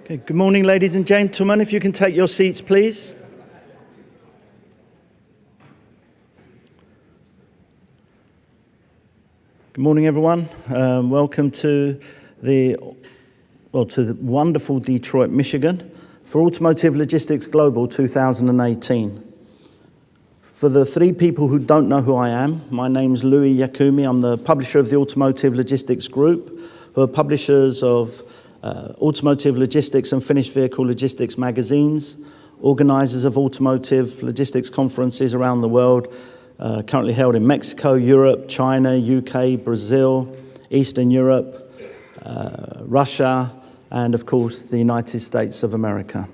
Okay, good morning, ladies and gentlemen. If you can take your seats, please. Good morning, everyone. Welcome to the wonderful Detroit, Michigan for Automotive Logistics Global 2018. For the three people who don't know who I am, my name's Louis Yakumi. I'm the publisher of the Automotive Logistics Group, who are publishers of Automotive Logistics and Finished Vehicle Logistics magazines, organizers of automotive logistics conferences around the world, currently held in Mexico, Europe, China, UK, Brazil, Eastern Europe, Russia, and of course the United States of America.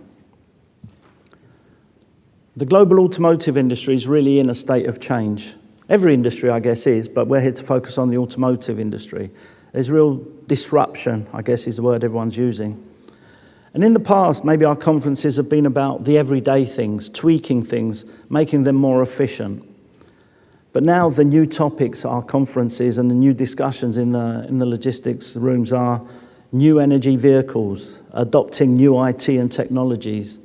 The global automotive industry is really in a state of change. Every industry, I guess, is, but we're here to focus on the automotive industry. There's real disruption, I guess is the word everyone's using. And in the past, maybe our conferences have been about the everyday things, tweaking things, making them more efficient. But now the new topics at our conferences and the new discussions in the logistics rooms are new energy vehicles, adopting new IT and technologies,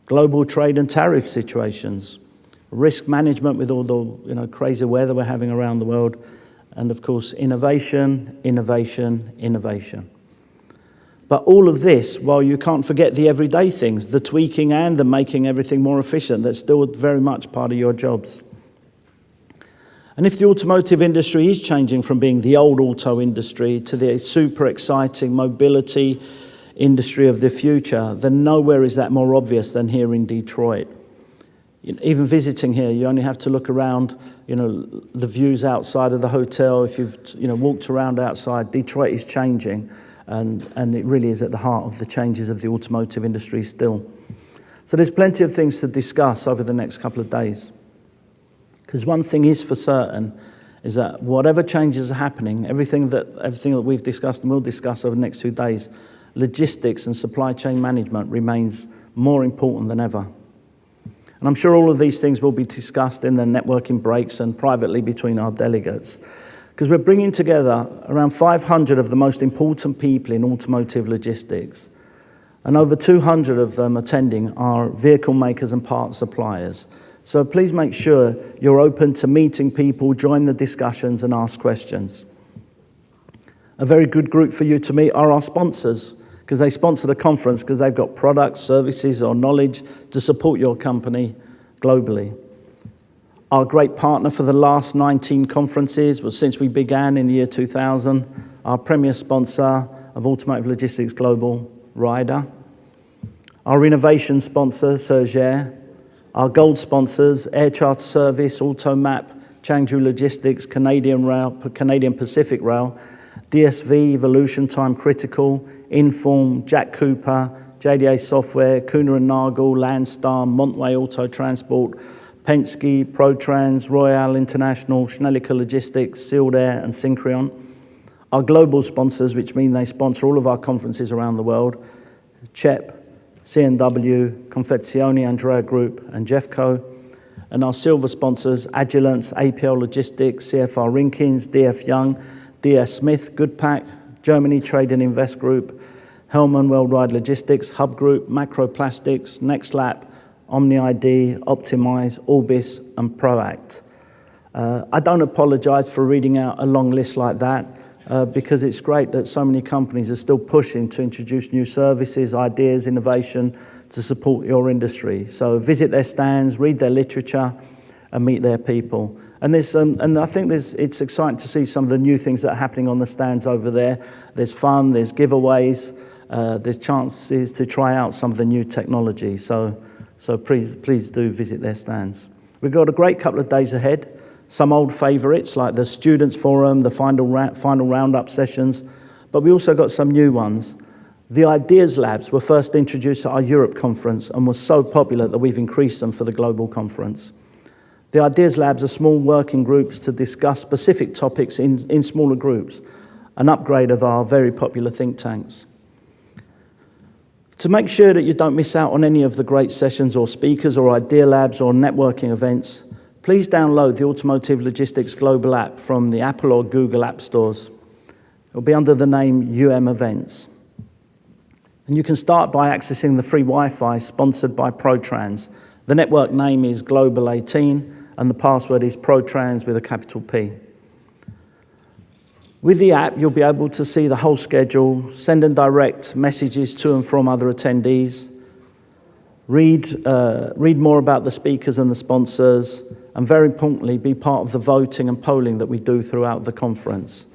global trade and tariff situations, risk management with all the crazy weather we're having around the world, and of course, innovation, innovation, innovation. But all of this, while you can't forget the everyday things, the tweaking and the making everything more efficient, that's still very much part of your jobs. And if the automotive industry is changing from being the old auto industry to the super exciting mobility industry of the future, then nowhere is that more obvious than here in Detroit. Even visiting here, you only have to look around, the views outside of the hotel. If you've, walked around outside, Detroit is changing, and it really is at the heart of the changes of the automotive industry still. So there's plenty of things to discuss over the next couple of days. Because one thing is for certain, is that whatever changes are happening, everything that we've discussed and will discuss over the next 2 days, logistics and supply chain management remains more important than ever. And I'm sure all of these things will be discussed in the networking breaks and privately between our delegates, because we're bringing together around 500 of the most important people in automotive logistics, and over 200 of them attending are vehicle makers and parts suppliers. So please make sure you're open to meeting people, join the discussions and ask questions. A very good group for you to meet are our sponsors, because they sponsor the conference because they've got products, services, or knowledge to support your company globally. Our great partner for the last 19 conferences was, since we began in the year 2000, our premier sponsor of Automotive Logistics Global, Ryder. Our innovation sponsor, Sergere. Our gold sponsors, Air Charter Service, Automap, Changzhou Logistics, Canadian Rail, Canadian Pacific Rail, DSV, Evolution, Time Critical, Inform, Jack Cooper, JDA Software, Kuehne & Nagel, Landstar, Montway Auto Transport, Penske, ProTrans, Royale International, Schnelliker Logistics, Sealed Air, and Syncreon. Our global sponsors, which mean they sponsor all of our conferences around the world, CHEP, C&W, Confezione, Andrea Group, and Jeffco. And our silver sponsors, Agilence, APL Logistics, CFR Rinkins, DF Young, DS Smith, Goodpack, Germany Trade and Invest Group, Hellman Worldwide Logistics, Hub Group, Macroplastics, NextLap, OmniID, Optimize, Orbis, and Proact. I don't apologize for reading out a long list like that, because it's great that so many companies are still pushing to introduce new services, ideas, innovation to support your industry. So visit their stands, read their literature, and meet their people. And I think it's exciting to see some of the new things that are happening on the stands over there. There's fun, there's giveaways, there's chances to try out some of the new technology. So please do visit their stands. We've got a great couple of days ahead. Some old favorites like the Students Forum, the final roundup sessions, but we also got some new ones. The Ideas Labs were first introduced at our Europe conference and were so popular that we've increased them for the global conference. The Ideas Labs are small working groups to discuss specific topics in smaller groups, an upgrade of our very popular think tanks. To make sure that you don't miss out on any of the great sessions or speakers or idea labs or networking events, please download the Automotive Logistics Global app from the Apple or Google app stores. It'll be under the name UM Events. And you can start by accessing the free Wi-Fi sponsored by ProTrans. The network name is Global 18, and the password is ProTrans with a capital P. With the app, you'll be able to see the whole schedule, send and direct messages to and from other attendees, read more about the speakers and the sponsors, and very importantly, be part of the voting and polling that we do throughout the conference.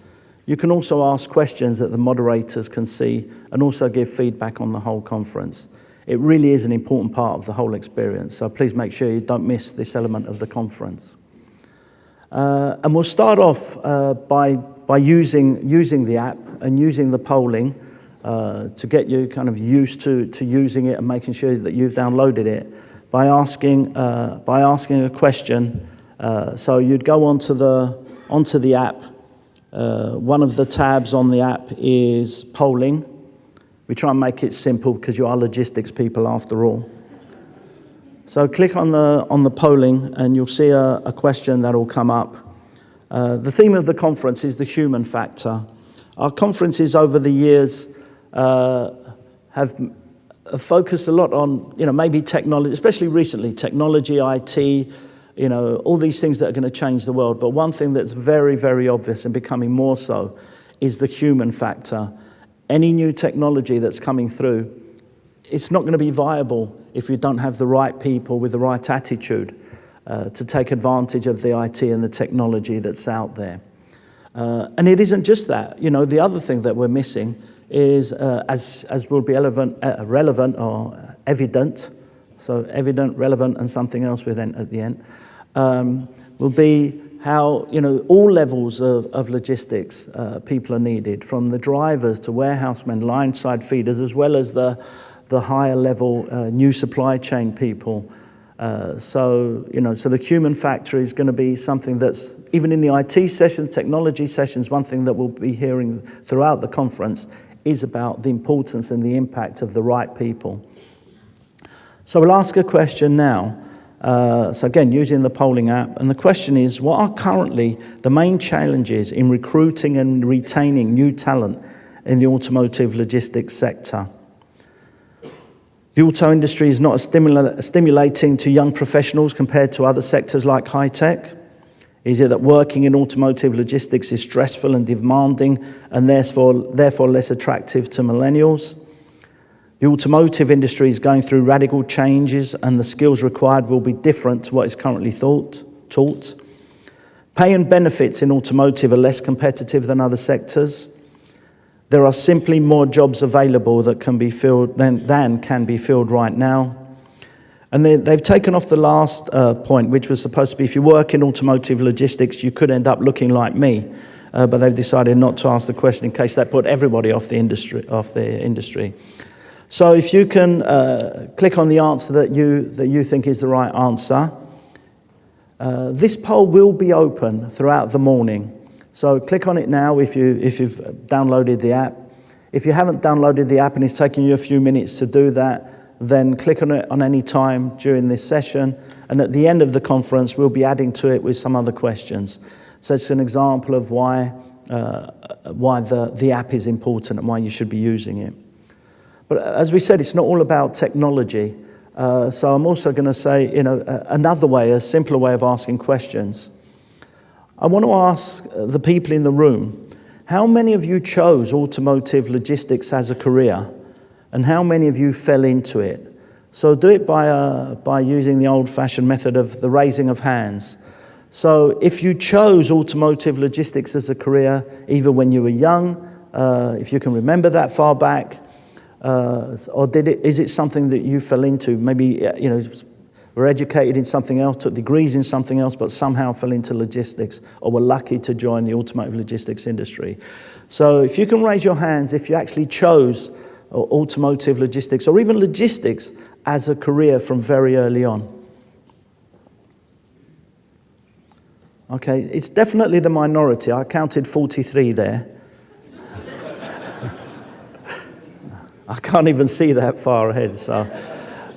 You can also ask questions that the moderators can see and also give feedback on the whole conference. It really is an important part of the whole experience, so please make sure you don't miss this element of the conference. And we'll start off by using the app and using the polling to get you kind of used to using it and making sure that you've downloaded it by asking a question. So you'd go onto the app. One of the tabs on the app is polling. We try and make it simple because you are logistics people after all. So click on the polling and you'll see a question that will come up. The theme of the conference is the human factor. Our conferences over the years have focused a lot on, maybe technology, especially recently, technology, IT, all these things that are going to change the world. But one thing that's very, very obvious and becoming more so is the human factor. Any new technology that's coming through, it's not going to be viable if you don't have the right people with the right attitude to take advantage of the IT and the technology that's out there. And it isn't just that. The other thing that we're missing is, as will be relevant or evident, so evident, relevant, and something else with at the end, will be how, all levels of logistics people are needed, from the drivers to warehousemen, line-side feeders, as well as the higher level new supply chain people. So the human factor is going to be something that's, even in the IT sessions, technology sessions, one thing that we'll be hearing throughout the conference is about the importance and the impact of the right people. So we'll ask a question now. So again, using the polling app, and the question is, what are currently the main challenges in recruiting and retaining new talent in the automotive logistics sector? The auto industry is not as stimulating to young professionals compared to other sectors like high tech. Is it that working in automotive logistics is stressful and demanding and therefore less attractive to millennials? The automotive industry is going through radical changes and the skills required will be different to what is currently taught. Pay and benefits in automotive are less competitive than other sectors. There are simply more jobs available that can be filled than can be filled right now. And they've taken off the last point, which was supposed to be, if you work in automotive logistics, you could end up looking like me. But they've decided not to ask the question in case that put everybody off the industry. So if you can click on the answer that you think is the right answer. This poll will be open throughout the morning. So click on it now if you've downloaded the app. If you haven't downloaded the app and it's taking you a few minutes to do that, then click on it on any time during this session. And at the end of the conference, we'll be adding to it with some other questions. So it's an example of why the app is important and why you should be using it. But as we said, it's not all about technology. So I'm also going to say, another way, a simpler way of asking questions. I want to ask the people in the room, how many of you chose automotive logistics as a career? And how many of you fell into it? So do it by using the old-fashioned method of the raising of hands. So if you chose automotive logistics as a career, either when you were young, if you can remember that far back, or is it something that you fell into? Maybe were educated in something else, took degrees in something else, but somehow fell into logistics, or were lucky to join the automotive logistics industry. So if you can raise your hands, if you actually chose automotive logistics, or even logistics as a career from very early on. Okay, it's definitely the minority. I counted 43 there. I can't even see that far ahead, so.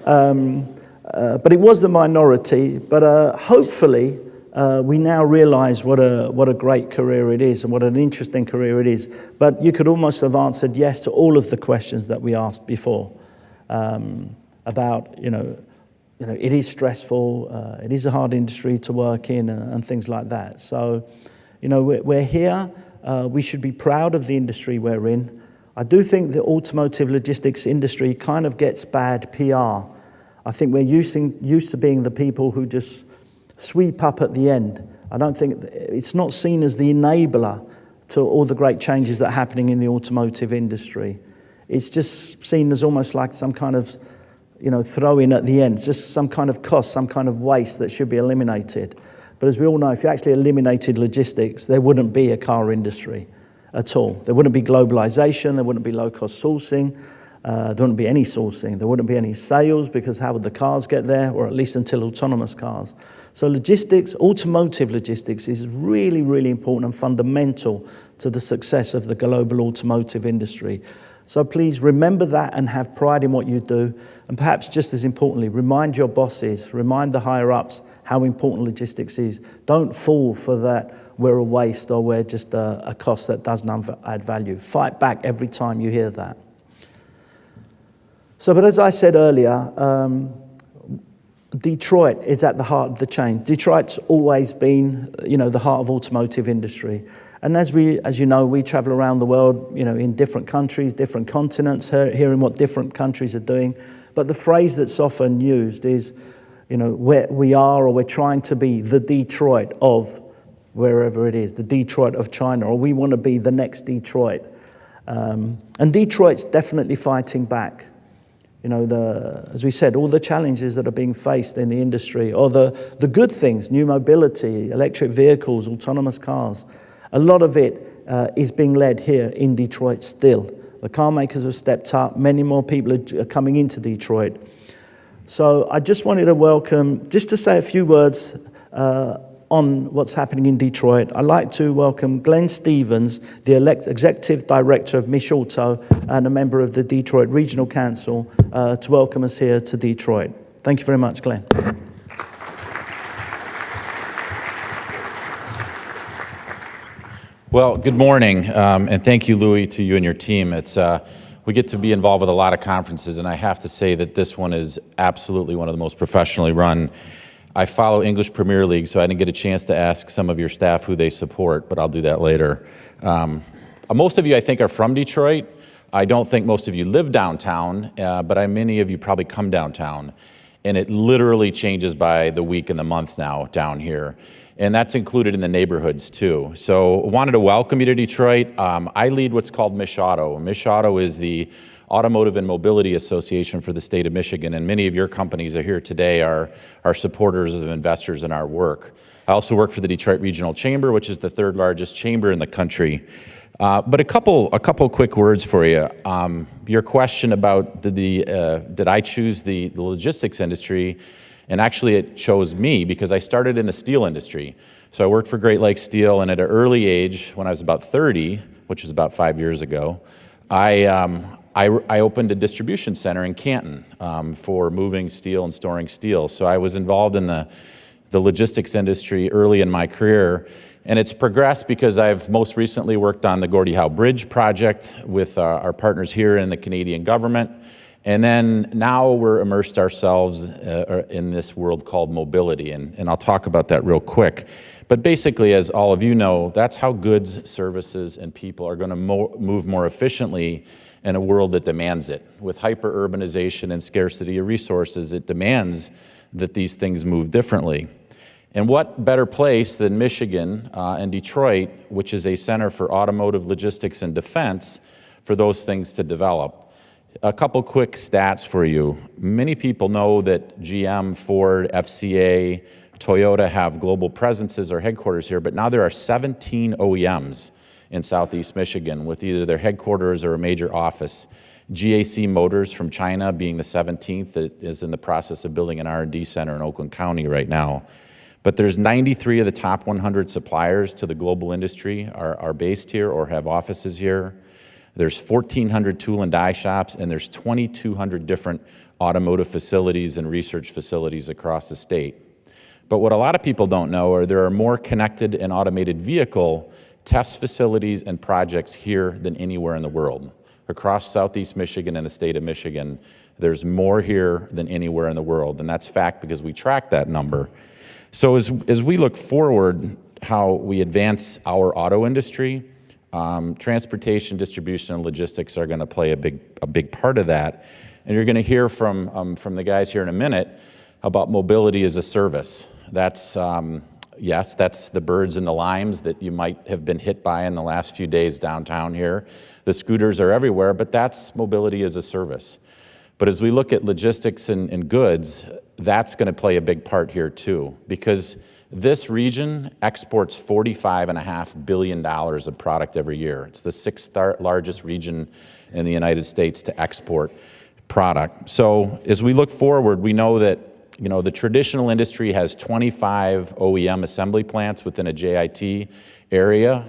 But it was the minority, but hopefully we now realize what a great career it is and what an interesting career it is. But you could almost have answered yes to all of the questions that we asked before about, it is stressful, it is a hard industry to work in and things like that. So, we're here. We should be proud of the industry we're in. I do think the automotive logistics industry kind of gets bad PR. I think we're used to being the people who just sweep up at the end. I don't think it's not seen as the enabler to all the great changes that are happening in the automotive industry. It's just seen as almost like some kind of, throw in at the end, just some kind of cost, some kind of waste that should be eliminated. But as we all know, if you actually eliminated logistics, there wouldn't be a car industry at all. There wouldn't be globalization, there wouldn't be low-cost sourcing, there wouldn't be any sourcing, there wouldn't be any sales, because how would the cars get there, or at least until autonomous cars. So logistics, automotive logistics, is really, really important and fundamental to the success of the global automotive industry. So please remember that and have pride in what you do. And perhaps just as importantly, remind your bosses, remind the higher-ups how important logistics is. Don't fall for that we're a waste or we're just a cost that doesn't add value. Fight back every time you hear that. So, but as I said earlier, Detroit is at the heart of the change. Detroit's always been, the heart of automotive industry. And as you know, we travel around the world, in different countries, different continents, hearing what different countries are doing. But the phrase that's often used is, where we are, or we're trying to be the Detroit of wherever it is, the Detroit of China, or we want to be the next Detroit. And Detroit's definitely fighting back. As we said, all the challenges that are being faced in the industry, or the good things, new mobility, electric vehicles, autonomous cars, a lot of it is being led here in Detroit still. The car makers have stepped up. Many more people are coming into Detroit. So I just wanted to just to say a few words on what's happening in Detroit. I'd like to welcome Glenn Stevens, the Executive Director of Machado and a member of the Detroit Regional Council, to welcome us here to Detroit. Thank you very much, Glenn. Well, good morning, and thank you, Louis, to you and your team. We get to be involved with a lot of conferences, and I have to say that this one is absolutely one of the most professionally run. I follow English Premier League, so I didn't get a chance to ask some of your staff who they support, but I'll do that later. Most of you, I think, are from Detroit. I don't think most of you live downtown, but many of you probably come downtown, and it literally changes by the week and the month now down here. And that's included in the neighborhoods too. So I wanted to welcome you to Detroit. I lead what's called Machado. Machado is the Automotive and Mobility Association for the state of Michigan, and many of your companies are here today are supporters of investors in our work. I also work for the Detroit Regional Chamber, which is the third largest chamber in the country. But a couple quick words for you. Your question about did I choose the logistics industry? And actually it chose me because I started in the steel industry. So I worked for Great Lakes Steel, and at an early age, when I was about 30, which was about 5 years ago, I opened a distribution center in Canton for moving steel and storing steel. So I was involved in the logistics industry early in my career. And it's progressed because I've most recently worked on the Gordie Howe Bridge project with our partners here in the Canadian government. And then now we're immersed ourselves in this world called mobility, and I'll talk about that real quick. But basically, as all of you know, that's how goods, services, and people are going to move more efficiently in a world that demands it. With hyper-urbanization and scarcity of resources, it demands that these things move differently. And what better place than Michigan and Detroit, which is a center for automotive logistics and defense, for those things to develop. A couple quick stats for you. Many people know that GM, Ford, FCA, Toyota have global presences or headquarters here, but now there are 17 OEMs in Southeast Michigan with either their headquarters or a major office. GAC Motors from China being the 17th that is in the process of building an R&D center in Oakland County right now. But there's 93 of the top 100 suppliers to the global industry are based here or have offices here. There's 1,400 tool and die shops, and there's 2,200 different automotive facilities and research facilities across the state. But what a lot of people don't know are there are more connected and automated vehicle test facilities and projects here than anywhere in the world. Across Southeast Michigan and the state of Michigan, there's more here than anywhere in the world, and that's fact because we track that number. So as we look forward, how we advance our auto industry, transportation, distribution, and logistics are going to play a big part of that. And you're going to hear from the guys here in a minute about mobility as a service. That's, yes, that's the birds and the limes that you might have been hit by in the last few days downtown here. The scooters are everywhere, but that's mobility as a service. But as we look at logistics and goods, that's going to play a big part here too, because this region exports $45.5 billion of product every year. It's the sixth largest region in the United States to export product. So as we look forward, we know that the traditional industry has 25 OEM assembly plants within a JIT area,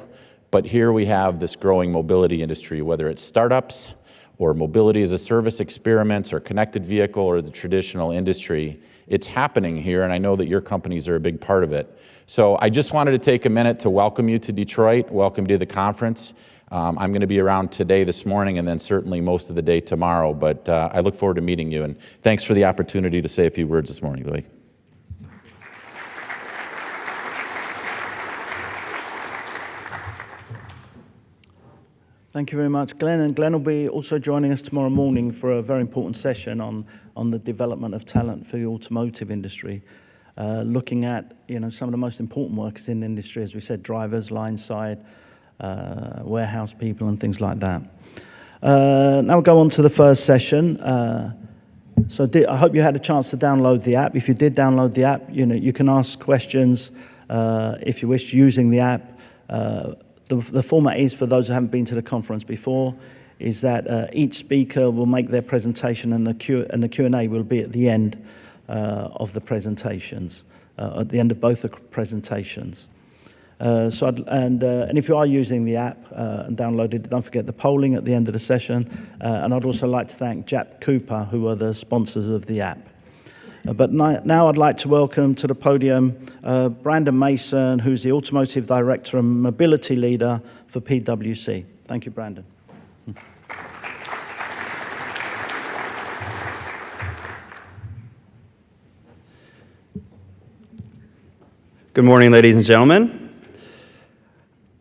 but here we have this growing mobility industry, whether it's startups or mobility as a service experiments or connected vehicle or the traditional industry. It's happening here, and I know that your companies are a big part of it. So I just wanted to take a minute to welcome you to Detroit, welcome you to the conference. I'm going to be around today, this morning, and then certainly most of the day tomorrow, but I look forward to meeting you, and thanks for the opportunity to say a few words this morning, Louis. Thank you very much, Glenn. And Glenn will be also joining us tomorrow morning for a very important session on the development of talent for the automotive industry, looking at some of the most important workers in the industry, as we said, drivers, line side, warehouse people, and things like that. Now we'll go on to the first session. I hope you had a chance to download the app. If you did download the app, you can ask questions if you wish using the app. The format is, for those who haven't been to the conference before, is that each speaker will make their presentation, and the Q&A will be at the end of the presentations, at the end of both the presentations. And if you are using the app and downloaded it, don't forget the polling at the end of the session. And I'd also like to thank Jap Cooper, who are the sponsors of the app. But now I'd like to welcome to the podium Brandon Mason, who's the Automotive Director and Mobility Leader for PwC. Thank you, Brandon. Good morning, ladies and gentlemen.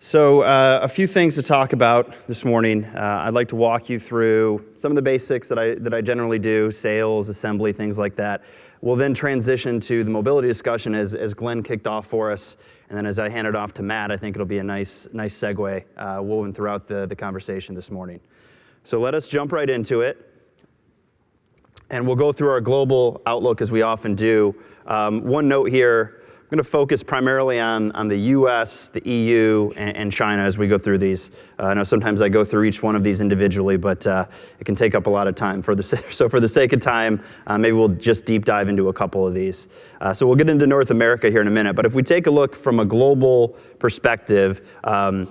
So a few things to talk about this morning. I'd like to walk you through some of the basics that I generally do, sales, assembly, things like that. We'll then transition to the mobility discussion as Glenn kicked off for us. And then as I hand it off to Matt, I think it'll be a nice segue woven throughout the conversation this morning. So let us jump right into it. And we'll go through our global outlook as we often do. One note here. I'm going to focus primarily on the U.S., the EU, and China as we go through these. I know sometimes I go through each one of these individually, but it can take up a lot of time. So for the sake of time, maybe we'll just deep dive into a couple of these. So we'll get into North America here in a minute. But if we take a look from a global perspective, the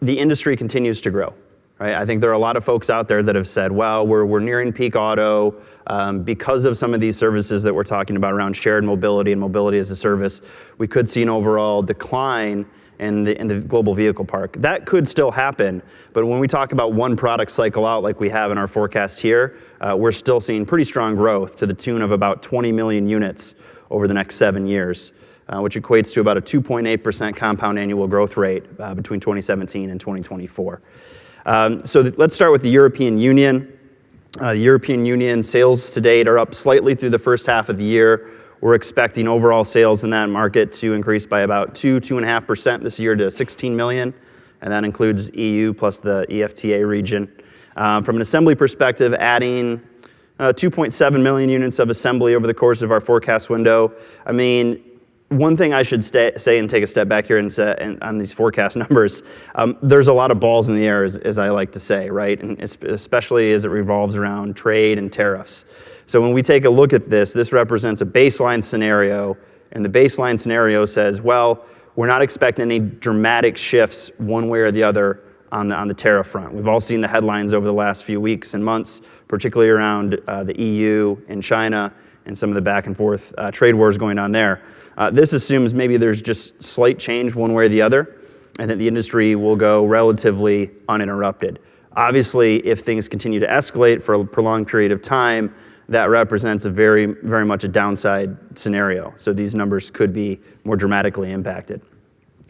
industry continues to grow. Right? I think there are a lot of folks out there that have said, well, we're nearing peak auto because of some of these services that we're talking about around shared mobility and mobility as a service. We could see an overall decline in the global vehicle park. That could still happen, but when we talk about one product cycle out like we have in our forecast here, we're still seeing pretty strong growth to the tune of about 20 million units over the next 7 years, which equates to about a 2.8% compound annual growth rate between 2017 and 2024. Let's start with the European Union. The European Union sales to date are up slightly through the first half of the year. We're expecting overall sales in that market to increase by about 2.5% this year to 16 million, and that includes EU plus the EFTA region. From an assembly perspective, adding 2.7 million units of assembly over the course of our forecast window. I mean, one thing I should say and take a step back here and say on these forecast numbers, there's a lot of balls in the air, as I like to say, right? And especially as it revolves around trade and tariffs. So when we take a look at this represents a baseline scenario, and the baseline scenario says, well, we're not expecting any dramatic shifts one way or the other on the tariff front. We've all seen the headlines over the last few weeks and months, particularly around the EU and China and some of the back and forth trade wars going on there. This assumes maybe there's just slight change one way or the other, and that the industry will go relatively uninterrupted. Obviously, if things continue to escalate for a prolonged period of time, that represents a very, very much a downside scenario. So these numbers could be more dramatically impacted.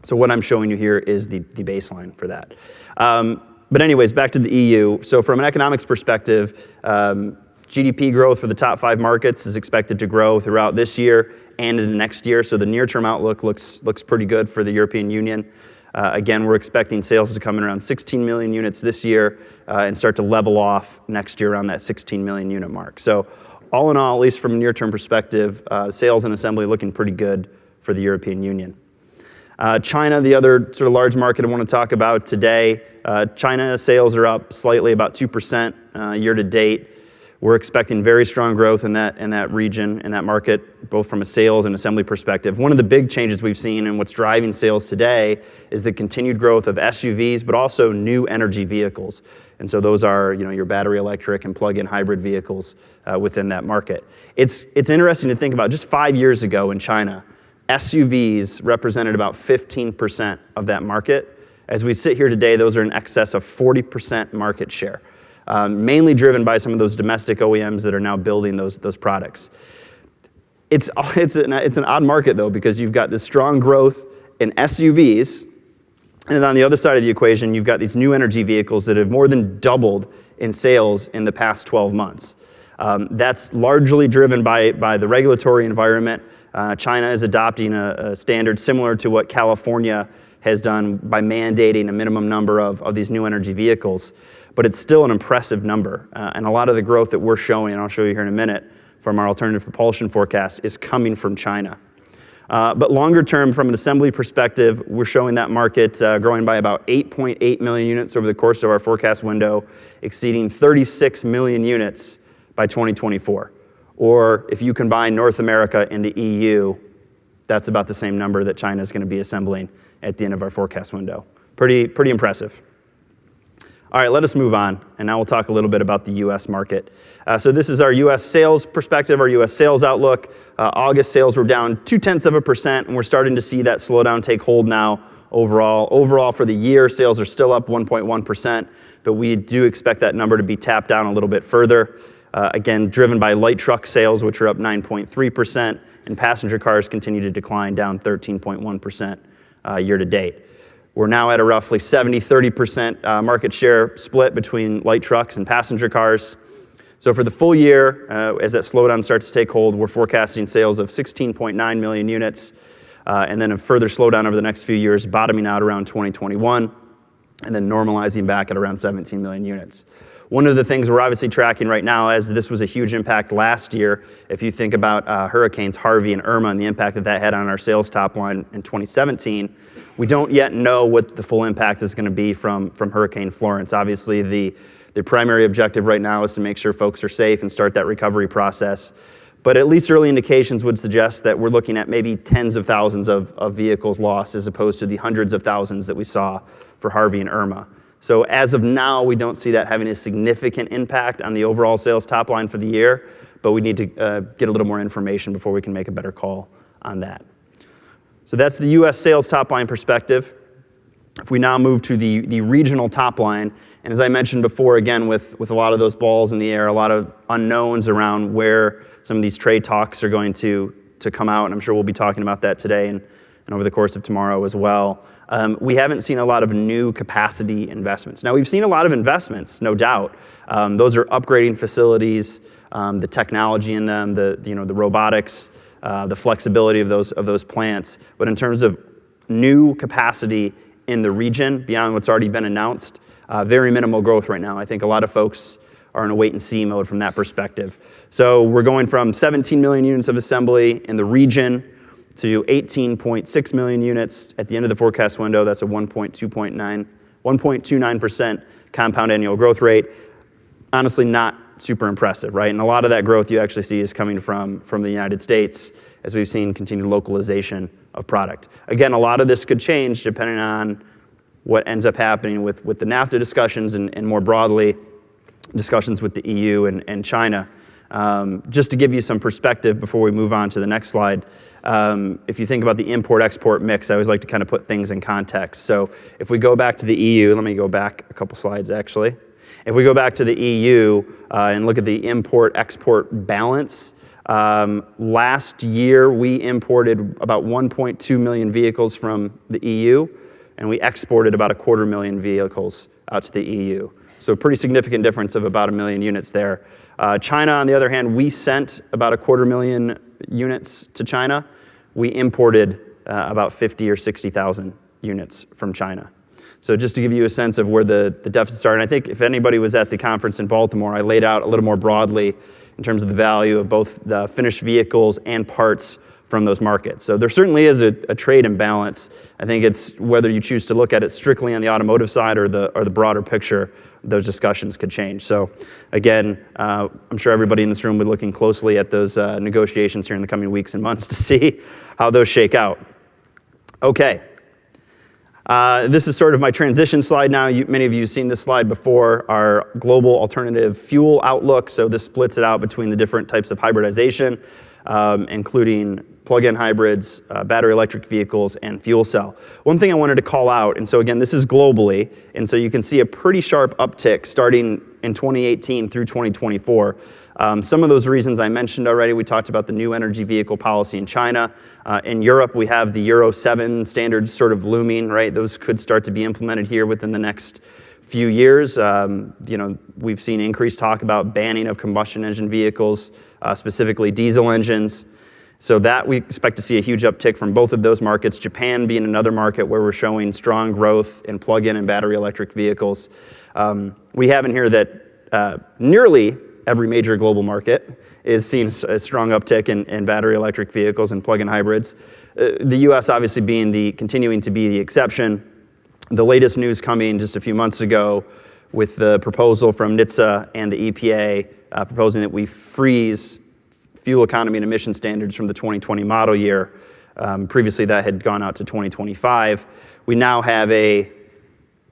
So what I'm showing you here is the baseline for that. But anyways, back to the EU. So from an economics perspective, GDP growth for the top 5 markets is expected to grow throughout this year and into next year. So the near-term outlook looks pretty good for the European Union. Again, we're expecting sales to come in around 16 million units this year and start to level off next year around that 16 million unit mark. So all in all, at least from a near-term perspective, sales and assembly looking pretty good for the European Union. China, the other sort of large market I want to talk about today. China sales are up slightly, about 2% year to date. We're expecting very strong growth in that region, in that market, both from a sales and assembly perspective. One of the big changes we've seen and what's driving sales today is the continued growth of SUVs, but also new energy vehicles. And so those are, your battery electric and plug-in hybrid vehicles within that market. It's interesting to think about. Just 5 years ago in China, SUVs represented about 15% of that market. As we sit here today, those are in excess of 40% market share. Mainly driven by some of those domestic OEMs that are now building those products. It's an odd market though, because you've got this strong growth in SUVs, and on the other side of the equation, you've got these new energy vehicles that have more than doubled in sales in the past 12 months. That's largely driven by the regulatory environment. China is adopting a standard similar to what California has done by mandating a minimum number of these new energy vehicles. But it's still an impressive number. And a lot of the growth that we're showing, and I'll show you here in a minute, from our alternative propulsion forecast is coming from China. But longer term, from an assembly perspective, we're showing that market growing by about 8.8 million units over the course of our forecast window, exceeding 36 million units by 2024. Or if you combine North America and the EU, that's about the same number that China is going to be assembling at the end of our forecast window. Pretty impressive. All right, let us move on, and now we'll talk a little bit about the U.S. market. So this is our U.S. sales perspective, our U.S. sales outlook. August sales were down 0.2%, and we're starting to see that slowdown take hold now overall. Overall, for the year, sales are still up 1.1%, but we do expect that number to be tapped down a little bit further. Again, driven by light truck sales, which are up 9.3%, and passenger cars continue to decline, down 13.1% year to date. We're now at a roughly 70-30% market share split between light trucks and passenger cars. So for the full year, as that slowdown starts to take hold, we're forecasting sales of 16.9 million units, and then a further slowdown over the next few years, bottoming out around 2021, and then normalizing back at around 17 million units. One of the things we're obviously tracking right now, as this was a huge impact last year, if you think about hurricanes Harvey and Irma and the impact that had on our sales top line in 2017, we don't yet know what the full impact is going to be from Hurricane Florence. Obviously, the primary objective right now is to make sure folks are safe and start that recovery process. But at least early indications would suggest that we're looking at maybe tens of thousands of vehicles lost as opposed to the hundreds of thousands that we saw for Harvey and Irma. So as of now, we don't see that having a significant impact on the overall sales top line for the year, but we need to get a little more information before we can make a better call on that. So that's the U.S. sales top line perspective. If we now move to the regional top line, and as I mentioned before, again, with a lot of those balls in the air, a lot of unknowns around where some of these trade talks are going to come out, and I'm sure we'll be talking about that today and over the course of tomorrow as well. We haven't seen a lot of new capacity investments. Now, we've seen a lot of investments, no doubt. Those are upgrading facilities, the technology in them, the robotics, the flexibility of those plants. But in terms of new capacity in the region, beyond what's already been announced, very minimal growth right now. I think a lot of folks are in a wait-and-see mode from that perspective. So we're going from 17 million units of assembly in the region to 18.6 million units at the end of the forecast window. That's a 1.29% compound annual growth rate. Honestly, not super impressive, right? And a lot of that growth you actually see is coming from the United States, as we've seen continued localization of product. Again, a lot of this could change depending on what ends up happening with the NAFTA discussions and more broadly, discussions with the EU and China. Just to give you some perspective before we move on to the next slide, if you think about the import-export mix, I always like to kind of put things in context. So if we go back to the EU, let me go back a couple slides actually. If we go back to the EU and look at the import-export balance, last year we imported about 1.2 million vehicles from the EU, and we exported about 250,000 vehicles out to the EU. So a pretty significant difference of about 1 million units there. China, on the other hand, we sent about 250,000 units to China. We imported about 50 or 60,000 units from China. So just to give you a sense of where the deficits are, and I think if anybody was at the conference in Baltimore, I laid out a little more broadly in terms of the value of both the finished vehicles and parts from those markets. So there certainly is a trade imbalance. I think it's whether you choose to look at it strictly on the automotive side or the broader picture, those discussions could change. So again, I'm sure everybody in this room will be looking closely at those negotiations here in the coming weeks and months to see how those shake out. Okay. This is sort of my transition slide now. Many of you have seen this slide before, our global alternative fuel outlook. So this splits it out between the different types of hybridization, including plug-in hybrids, battery electric vehicles, and fuel cell. One thing I wanted to call out, and so again, this is globally, and so you can see a pretty sharp uptick starting in 2018 through 2024. Some of those reasons I mentioned already. We talked about the new energy vehicle policy in China. In Europe, we have the Euro 7 standards sort of looming, right? Those could start to be implemented here within the next few years. We've seen increased talk about banning of combustion engine vehicles, specifically diesel engines. So that we expect to see a huge uptick from both of those markets. Japan being another market where we're showing strong growth in plug-in and battery electric vehicles. We have in here that nearly every major global market is seeing a strong uptick in battery electric vehicles and plug-in hybrids. The U.S. obviously continuing to be the exception. The latest news coming just a few months ago with the proposal from NHTSA and the EPA proposing that we freeze fuel economy and emission standards from the 2020 model year. Previously that had gone out to 2025. We now have a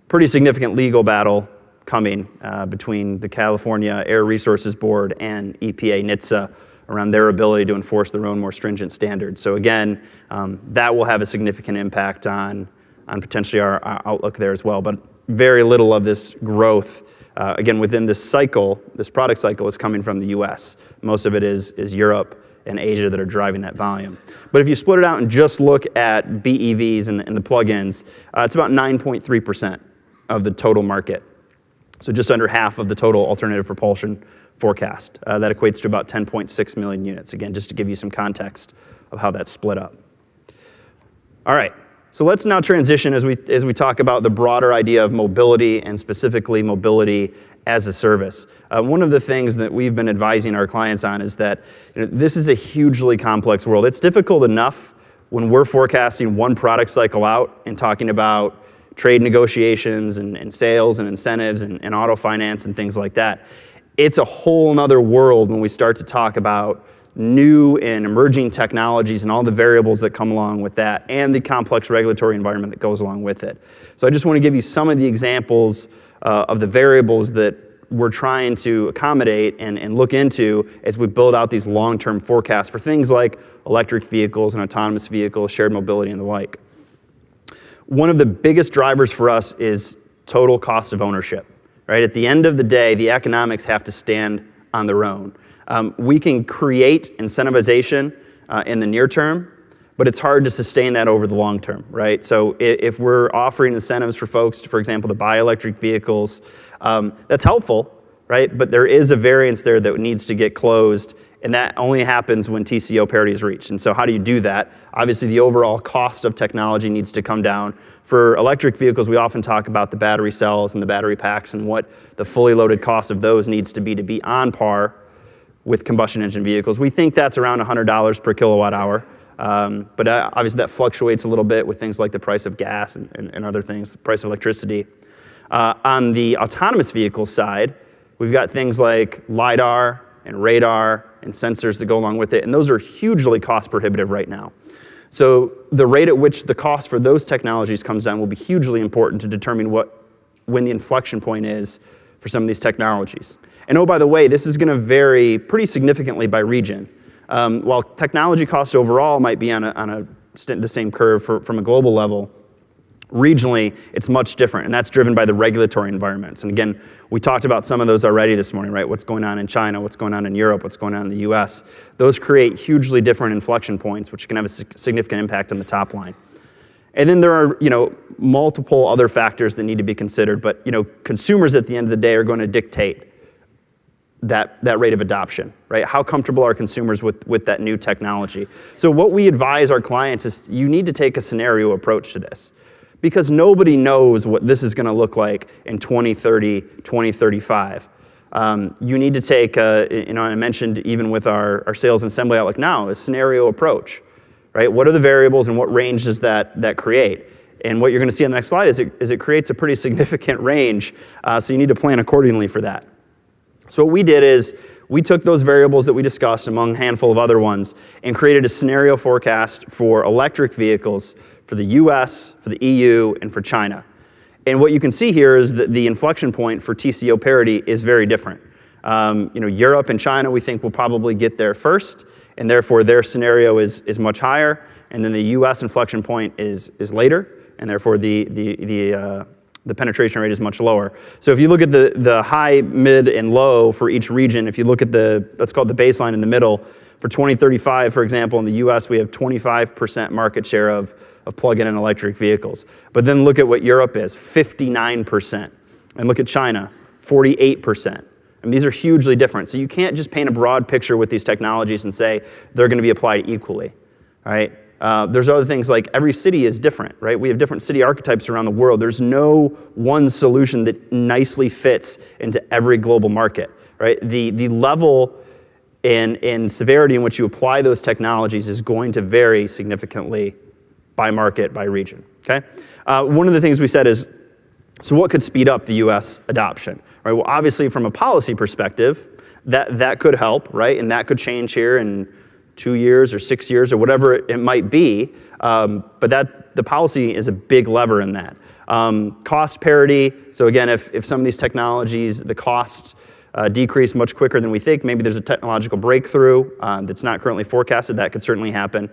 pretty significant legal battle coming between the California Air Resources Board and EPA NHTSA around their ability to enforce their own more stringent standards. So again, that will have a significant impact on potentially our outlook there as well. But very little of this growth, again, within this cycle, this product cycle is coming from the US. Most of it is Europe and Asia that are driving that volume. But if you split it out and just look at BEVs and the plug-ins, it's about 9.3% of the total market. So just under half of the total alternative propulsion forecast. That equates to about 10.6 million units. Again, just to give you some context of how that's split up. All right, so let's now transition as we talk about the broader idea of mobility and specifically mobility as a service. One of the things that we've been advising our clients on is that this is a hugely complex world. It's difficult enough when we're forecasting one product cycle out and talking about trade negotiations and sales and incentives and auto finance and things like that. It's a whole nother world when we start to talk about new and emerging technologies and all the variables that come along with that and the complex regulatory environment that goes along with it. So I just want to give you some of the examples of the variables that we're trying to accommodate and look into as we build out these long-term forecasts for things like electric vehicles and autonomous vehicles, shared mobility and the like. One of the biggest drivers for us is total cost of ownership, right? At the end of the day, the economics have to stand on their own. We can create incentivization in the near term, but it's hard to sustain that over the long term, right? So if we're offering incentives for folks, for example, to buy electric vehicles, that's helpful, right? But there is a variance there that needs to get closed, and that only happens when TCO parity is reached. And so how do you do that? Obviously, the overall cost of technology needs to come down. For electric vehicles, we often talk about the battery cells and the battery packs and what the fully loaded cost of those needs to be on par with combustion engine vehicles. We think that's around $100 per kilowatt hour. But obviously that fluctuates a little bit with things like the price of gas and other things, the price of electricity. On the autonomous vehicle side, we've got things like LiDAR and radar and sensors that go along with it, and those are hugely cost prohibitive right now. So the rate at which the cost for those technologies comes down will be hugely important to determine when the inflection point is for some of these technologies. And oh, by the way, this is going to vary pretty significantly by region. While technology cost overall might be on the same curve from a global level, regionally, it's much different, and that's driven by the regulatory environments. And again, we talked about some of those already this morning, right? What's going on in China, what's going on in Europe, what's going on in the US. Those create hugely different inflection points, which can have a significant impact on the top line. And then there are, multiple other factors that need to be considered, but, consumers at the end of the day are going to dictate that rate of adoption, right? How comfortable are consumers with that new technology? So what we advise our clients is you need to take a scenario approach to this, because nobody knows what this is going to look like in 2030, 2035. You need to take, I mentioned even with our sales and assembly outlook now, a scenario approach, right? What are the variables and what range does that create? And what you're going to see on the next slide is it creates a pretty significant range, so you need to plan accordingly for that. So what we did is we took those variables that we discussed among a handful of other ones and created a scenario forecast for electric vehicles for the US, for the EU, and for China. And what you can see here is that the inflection point for TCO parity is very different. Europe and China we think will probably get there first, and therefore their scenario is much higher. And then the US inflection point is later, and therefore the penetration rate is much lower. So if you look at the high, mid, and low for each region, if you look at let's call it the baseline in the middle, for 2035, for example, in the US, we have 25% market share of plug-in and electric vehicles. But then look at what Europe is, 59%. And look at China, 48%. And these are hugely different. So you can't just paint a broad picture with these technologies and say they're going to be applied equally, right? There's other things like every city is different, right? We have different city archetypes around the world. There's no one solution that nicely fits into every global market, right? The level and severity in which you apply those technologies is going to vary significantly by market, by region, okay? One of the things we said is, so what could speed up the US adoption, right? Well, obviously from a policy perspective, that could help, right? And that could change here in 2 years or 6 years or whatever it might be, but the policy is a big lever in that. Cost parity, so again, if some of these technologies, the costs decrease much quicker than we think, maybe there's a technological breakthrough that's not currently forecasted, that could certainly happen.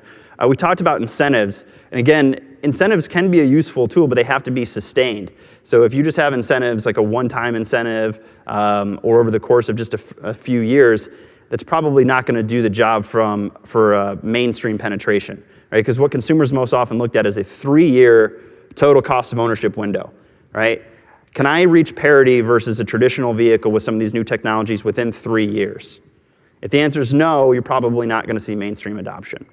We talked about incentives, and again, incentives can be a useful tool, but they have to be sustained. So if you just have incentives like a one-time incentive or over the course of just a few years, that's probably not going to do the job for mainstream penetration, right? Because what consumers most often looked at is a 3-year total cost of ownership window, right? Can I reach parity versus a traditional vehicle with some of these new technologies within 3 years? If the answer is no, you're probably not going to see mainstream adoption.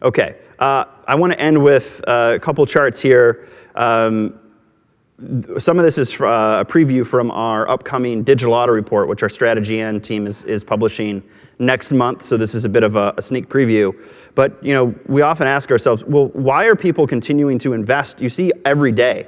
Okay, I want to end with a couple charts here. Some of this is a preview from our upcoming Digital Auto Report, which our strategy and team is publishing next month, so this is a bit of a sneak preview. But we often ask ourselves, well, why are people continuing to invest? You see every day,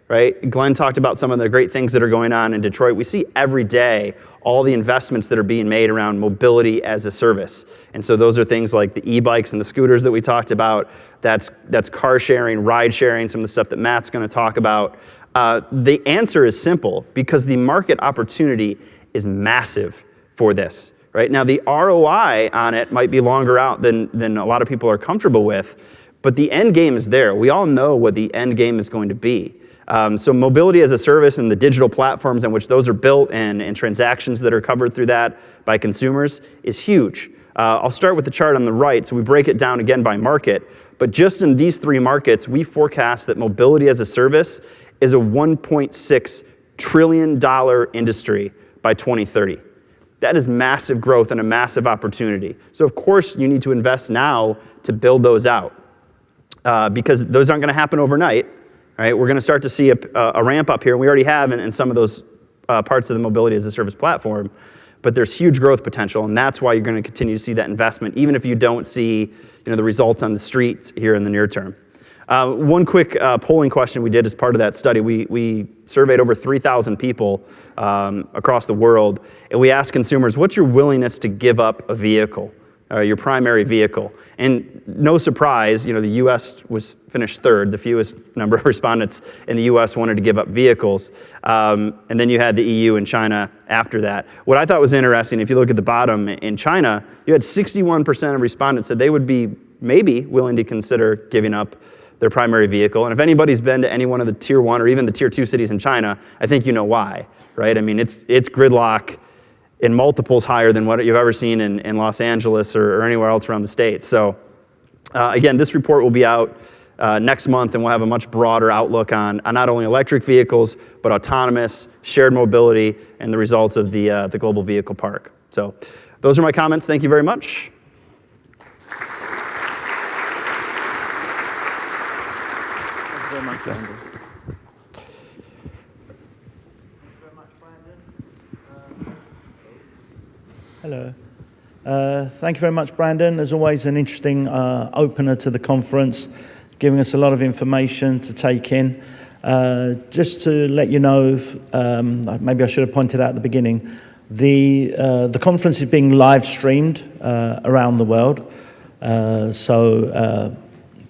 right? Glenn talked about some of the great things that are going on in Detroit. We see every day all the investments that are being made around mobility as a service. And so those are things like the e-bikes and the scooters that we talked about. That's car sharing, ride sharing, some of the stuff that Matt's going to talk about. The answer is simple, because the market opportunity is massive for this. Right now, the ROI on it might be longer out than a lot of people are comfortable with, but the end game is there. We all know what the end game is going to be. So mobility as a service and the digital platforms on which those are built and transactions that are covered through that by consumers is huge. I'll start with the chart on the right. So we break it down again by market, but just in these 3 markets, we forecast that mobility as a service is a $1.6 trillion industry by 2030. That is massive growth and a massive opportunity. So of course you need to invest now to build those out because those aren't going to happen overnight. Right? We're going to start to see a ramp up here, and we already have in some of those parts of the mobility as a service platform, but there's huge growth potential, and that's why you're going to continue to see that investment, even if you don't see the results on the streets here in the near term. One quick polling question we did as part of that study, we surveyed over 3,000 people across the world, and we asked consumers, what's your willingness to give up a vehicle? your primary vehicle. And no surprise, the U.S. was finished third. The fewest number of respondents in the U.S. wanted to give up vehicles. And then you had the EU and China after that. What I thought was interesting, if you look at the bottom, in China, you had 61% of respondents said they would be maybe willing to consider giving up their primary vehicle. And if anybody's been to any one of the tier 1 or even the tier 2 cities in China, I think you know why, right? I mean, it's gridlock in multiples higher than what you've ever seen in Los Angeles or anywhere else around the States. So again, this report will be out next month, and we'll have a much broader outlook on not only electric vehicles, but autonomous, shared mobility, and the results of the global vehicle park. So those are my comments. Thank you very much. Hello. Thank you very much, Brandon. As always, an interesting opener to the conference, giving us a lot of information to take in. Just to let you know, maybe I should have pointed out at the beginning, the conference is being live streamed around the world. So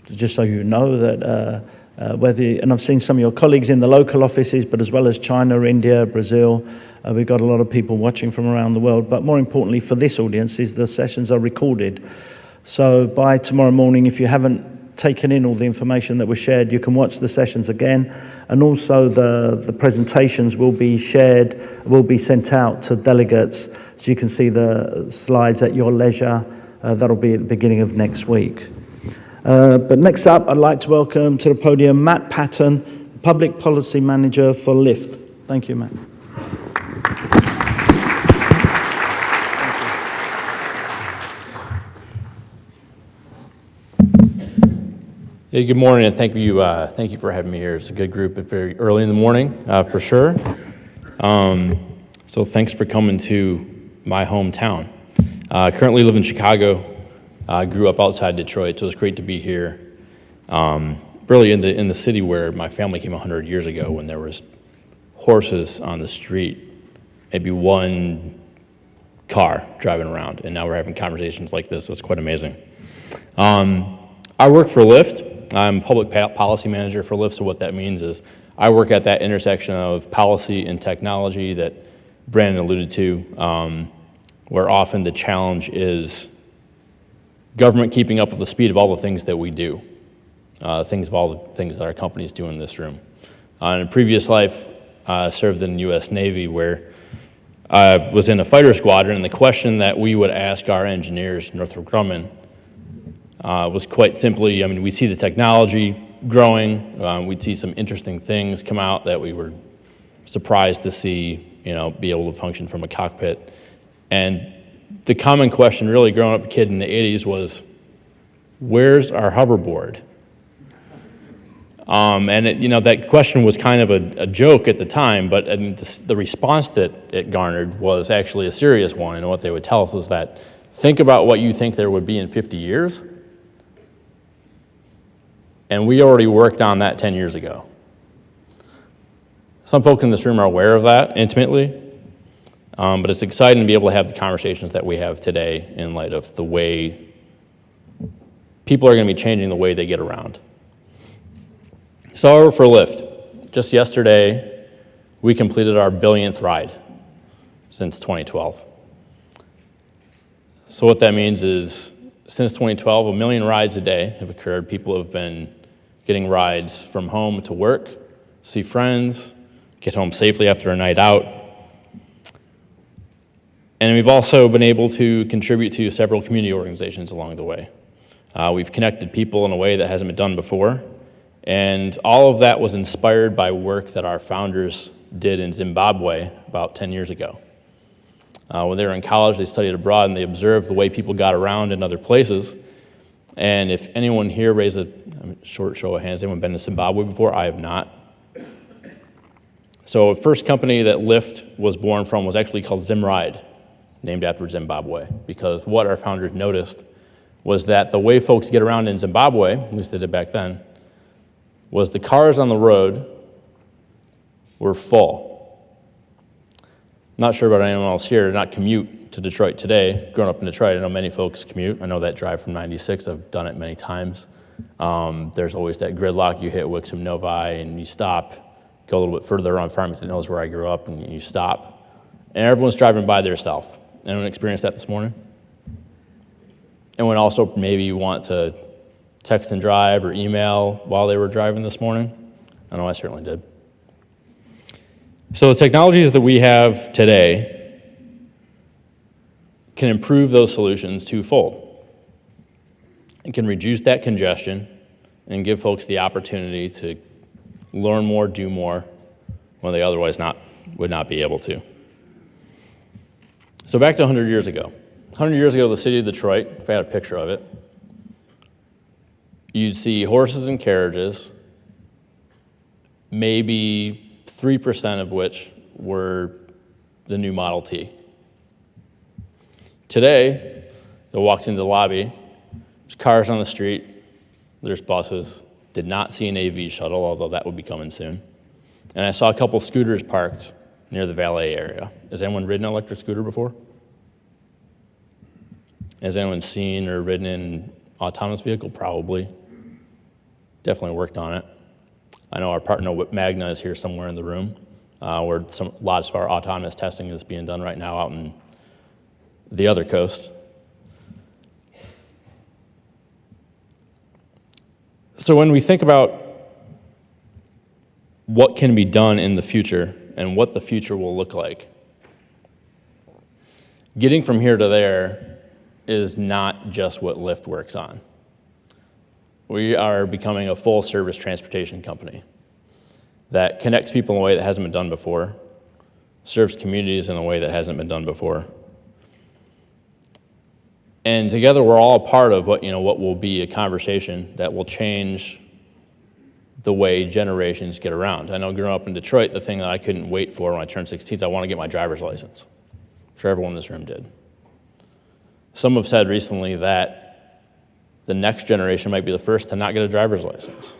just so you know that and I've seen some of your colleagues in the local offices, but as well as China, India, Brazil, we've got a lot of people watching from around the world. But more importantly for this audience is the sessions are recorded. So by tomorrow morning, if you haven't taken in all the information that was shared, you can watch the sessions again. And also the presentations will be shared, will be sent out to delegates, so you can see the slides at your leisure. That'll be at the beginning of next week. But next up, I'd like to welcome to the podium Matt Patton, Public Policy Manager for Lyft. Thank you, Matt. Hey, good morning, and thank you for having me here. It's a good group. It's very early in the morning, for sure. So thanks for coming to my hometown. Currently live in Chicago. Grew up outside Detroit, so it's great to be here. Really in the city where my family came 100 years ago, when there was horses on the street, maybe one car driving around, and now we're having conversations like this, so it's quite amazing. I work for Lyft. I'm public policy manager for Lyft, so what that means is I work at that intersection of policy and technology that Brandon alluded to, where often the challenge is government keeping up with the speed of all the things that we do, all the things that our companies do in this room. In a previous life, I served in the U.S. Navy, where I was in a fighter squadron, and the question that we would ask our engineers, Northrop Grumman, was quite simply, we see the technology growing, we'd see some interesting things come out that we were surprised to see, be able to function from a cockpit. And the common question, really growing up a kid in the 80s, was, where's our hoverboard? And that question was kind of a joke at the time, but the response that it garnered was actually a serious one. And what they would tell us was that, think about what you think there would be in 50 years. And we already worked on that 10 years ago. Some folks in this room are aware of that intimately. But it's exciting to be able to have the conversations that we have today in light of the way people are going to be changing the way they get around. So I work for Lyft. Just yesterday, we completed our billionth ride since 2012. So what that means is, since 2012, 1 million rides a day have occurred. People have been getting rides from home to work, see friends, get home safely after a night out. And we've also been able to contribute to several community organizations along the way. We've connected people in a way that hasn't been done before. And all of that was inspired by work that our founders did in Zimbabwe about 10 years ago. When they were in college, they studied abroad, and they observed the way people got around in other places. And if anyone here raise a short show of hands, anyone been to Zimbabwe before? I have not. So the first company that Lyft was born from was actually called Zimride, named after Zimbabwe, because what our founders noticed was that the way folks get around in Zimbabwe, at least they did back then, was the cars on the road were full. Not sure about anyone else here, to not commute to Detroit today, growing up in Detroit, I know many folks commute. I know that drive from 96, I've done it many times. There's always that gridlock. You hit Wixom Novi and you stop, go a little bit further on Farmington Hills where I grew up, and you stop. And everyone's driving by themselves. Anyone experienced that this morning? Anyone also maybe want to text and drive or email while they were driving this morning? I know I certainly did. So the technologies that we have today can improve those solutions twofold. It can reduce that congestion and give folks the opportunity to learn more, do more, when they otherwise would not be able to. So back to 100 years ago. 100 years ago, the city of Detroit, if I had a picture of it, you'd see horses and carriages, maybe 3% of which were the new Model T. Today, I walked into the lobby, there's cars on the street, there's buses, did not see an AV shuttle, although that would be coming soon. And I saw a couple scooters parked near the valet area. Has anyone ridden an electric scooter before? Has anyone seen or ridden an autonomous vehicle? Probably. Definitely worked on it. I know our partner Magna is here somewhere in the room, where lots of our autonomous testing is being done right now out in the other coast. So when we think about what can be done in the future and what the future will look like, getting from here to there is not just what Lyft works on. We are becoming a full-service transportation company that connects people in a way that hasn't been done before, serves communities in a way that hasn't been done before. And together we're all a part of what will be a conversation that will change the way generations get around. I know growing up in Detroit, the thing that I couldn't wait for when I turned 16 is I want to get my driver's license. I'm sure everyone in this room did. Some have said recently that the next generation might be the first to not get a driver's license.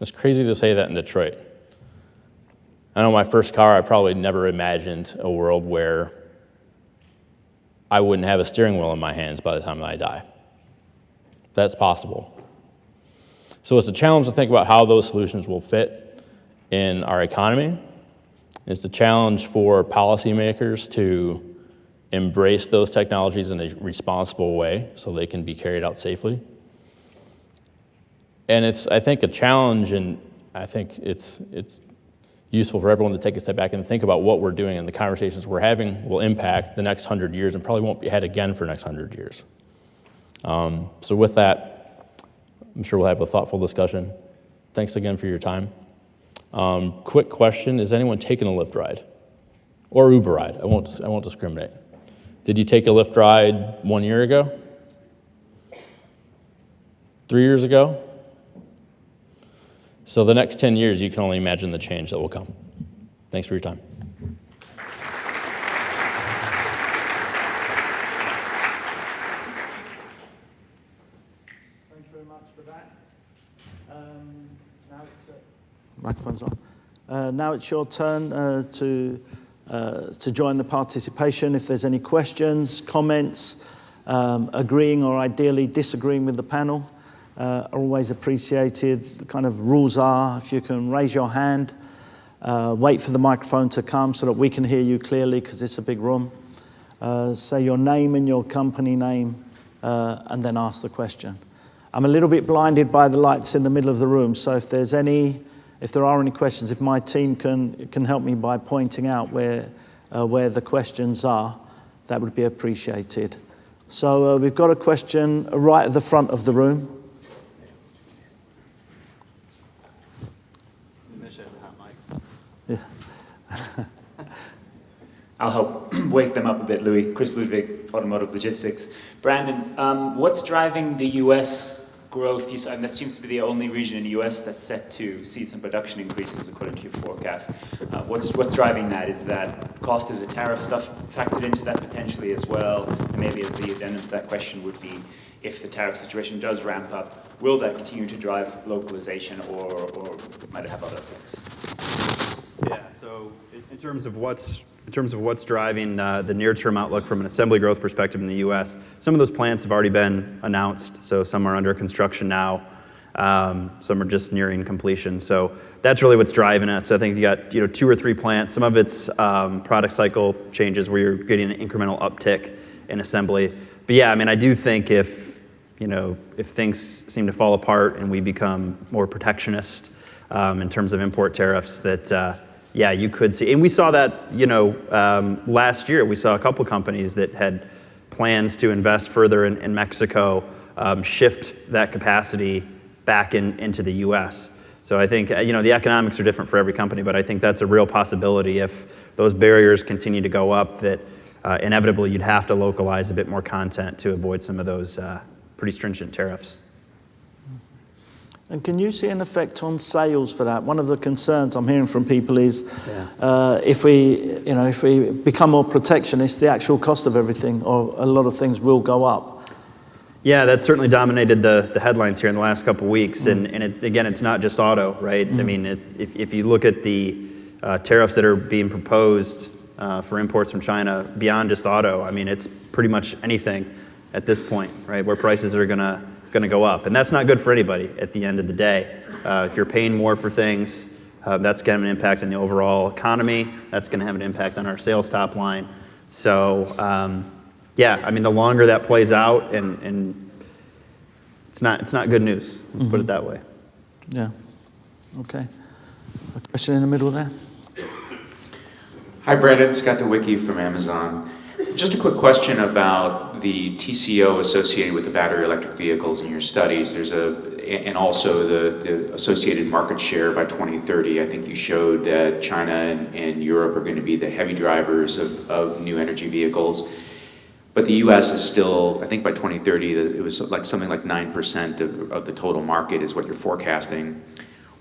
It's crazy to say that in Detroit. I know my first car, I probably never imagined a world where I wouldn't have a steering wheel in my hands by the time I die. That's possible. So it's a challenge to think about how those solutions will fit in our economy. It's a challenge for policymakers to embrace those technologies in a responsible way so they can be carried out safely. And it's, I think, a challenge, and I think it's useful for everyone to take a step back and think about what we're doing and the conversations we're having will impact the next 100 years and probably won't be had again for the next 100 years. So with that, I'm sure we'll have a thoughtful discussion. Thanks again for your time. Quick question, is anyone taking a Lyft ride? Or Uber ride? I won't discriminate. Did you take a Lyft ride 1 year ago? 3 years ago? So the next 10 years, you can only imagine the change that will come. Thanks for your time. Thank you very much for that. Now it's microphone's on. Now it's your turn to join the participation. If there's any questions, comments, agreeing or ideally disagreeing with the panel, are always appreciated. The kind of rules are, if you can raise your hand, wait for the microphone to come so that we can hear you clearly because it's a big room. Say your name and your company name, and then ask the question. I'm a little bit blinded by the lights in the middle of the room, so if there are any questions, if my team can help me by pointing out where the questions are, that would be appreciated. So we've got a question right at the front of the room. Yeah. I'll help wake them up a bit, Louis. Chris Ludwig, Automotive Logistics. Brandon, what's driving the U.S. growth? And that seems to be the only region in the U.S. that's set to see some production increases according to your forecast. What's driving that? Is that cost as a tariff stuff factored into that potentially as well? And maybe as the addendum to that question would be, if the tariff situation does ramp up, will that continue to drive localization or might it have other effects? Yeah, so in terms of what's In terms of what's driving the near-term outlook from an assembly growth perspective in the U.S., some of those plants have already been announced, so some are under construction now, some are just nearing completion. So that's really what's driving us. So I think you got 2 or 3 plants. Some of it's product cycle changes where you're getting an incremental uptick in assembly. But yeah, I mean, I do think if things seem to fall apart and we become more protectionist in terms of import tariffs, that yeah, you could see. And we saw that, last year. We saw a couple companies that had plans to invest further in Mexico shift that capacity back into the U.S. So I think, the economics are different for every company, but I think that's a real possibility if those barriers continue to go up, that inevitably you'd have to localize a bit more content to avoid some of those pretty stringent tariffs. And can you see an effect on sales for that? One of the concerns I'm hearing from people is if we become more protectionist, the actual cost of everything or a lot of things will go up. Yeah, that certainly dominated the headlines here in the last couple of weeks. And again, it's not just auto, right? I mean, if you look at the tariffs that are being proposed for imports from China beyond just auto, I mean, it's pretty much anything at this point, right, where prices are going to go up. And that's not good for anybody at the end of the day. If you're paying more for things, that's going to have an impact on the overall economy. That's going to have an impact on our sales top line. So, yeah, I mean, the longer that plays out, and it's not good news. Let's put it that way. Yeah. Okay. A question in the middle there. Hi, Brandon. Scott DeWicki from Amazon. Just a quick question about the TCO associated with the battery electric vehicles in your studies. And also the associated market share by 2030. I think you showed that China and Europe are going to be the heavy drivers of new energy vehicles. But the U.S. is still, I think by 2030, it was like something like 9% of the total market is what you're forecasting.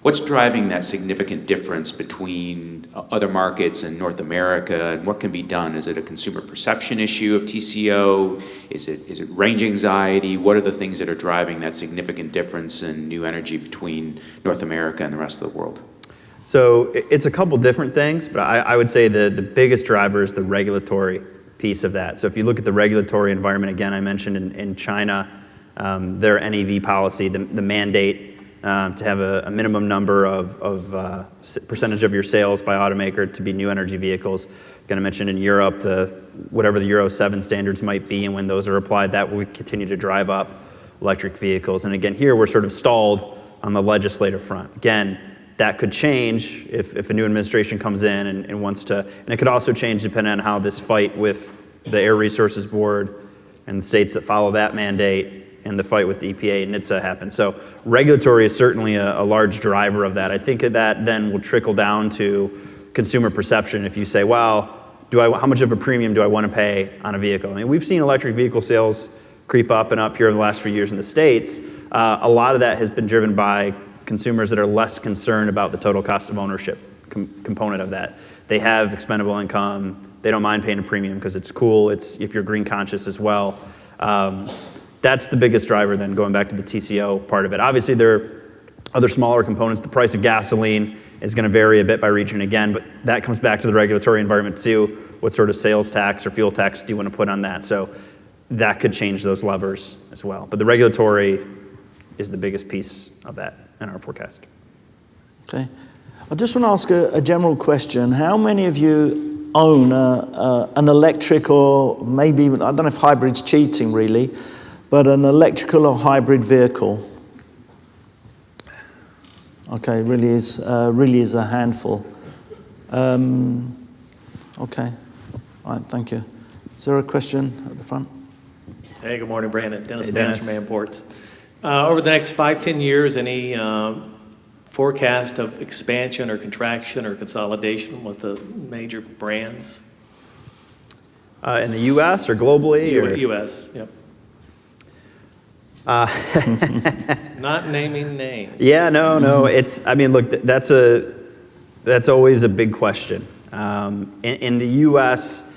What's driving that significant difference between other markets and North America, and what can be done? Is it a consumer perception issue of TCO? Is it range anxiety? What are the things that are driving that significant difference in new energy between North America and the rest of the world? So it's a couple different things, but I would say the biggest driver is the regulatory piece of that. So if you look at the regulatory environment, again, I mentioned in China, their NEV policy, the mandate to have a minimum number of percentage of your sales by automaker to be new energy vehicles. Going to mention in Europe, whatever the Euro 7 standards might be, and when those are applied, that will continue to drive up electric vehicles. And again, here we're sort of stalled on the legislative front. Again, that could change if a new administration comes in and wants to, and it could also change depending on how this fight with the Air Resources Board and the states that follow that mandate and the fight with the EPA and NHTSA happens. So regulatory is certainly a large driver of that. I think that then will trickle down to consumer perception. If you say, well, how much of a premium do I want to pay on a vehicle? I mean, we've seen electric vehicle sales creep up and up here in the last few years in the States. A lot of that has been driven by consumers that are less concerned about the total cost of ownership component of that. They have expendable income. They don't mind paying a premium because it's cool. It's if you're green conscious as well. That's the biggest driver then, going back to the TCO part of it. Obviously, there are other smaller components. The price of gasoline is going to vary a bit by region again, but that comes back to the regulatory environment too. What sort of sales tax or fuel tax do you want to put on that? So that could change those levers as well. But the regulatory is the biggest piece of that in our forecast. Okay. I just want to ask a general question. How many of you own an electric, or maybe even, I don't know if hybrid's cheating really, but an electrical or hybrid vehicle? Okay, really is a handful. Okay, all right, thank you. Is there a question at the front? Hey, good morning, Brandon. Dennis Hey, Mans Dennis. from Imports. Over the next 5-10 years, any forecast of expansion or contraction or consolidation with the major brands? In the U.S. or globally? Or? U.S., yep. Not naming names. Yeah, no. It's. I mean, look, that's always a big question. In the U.S.,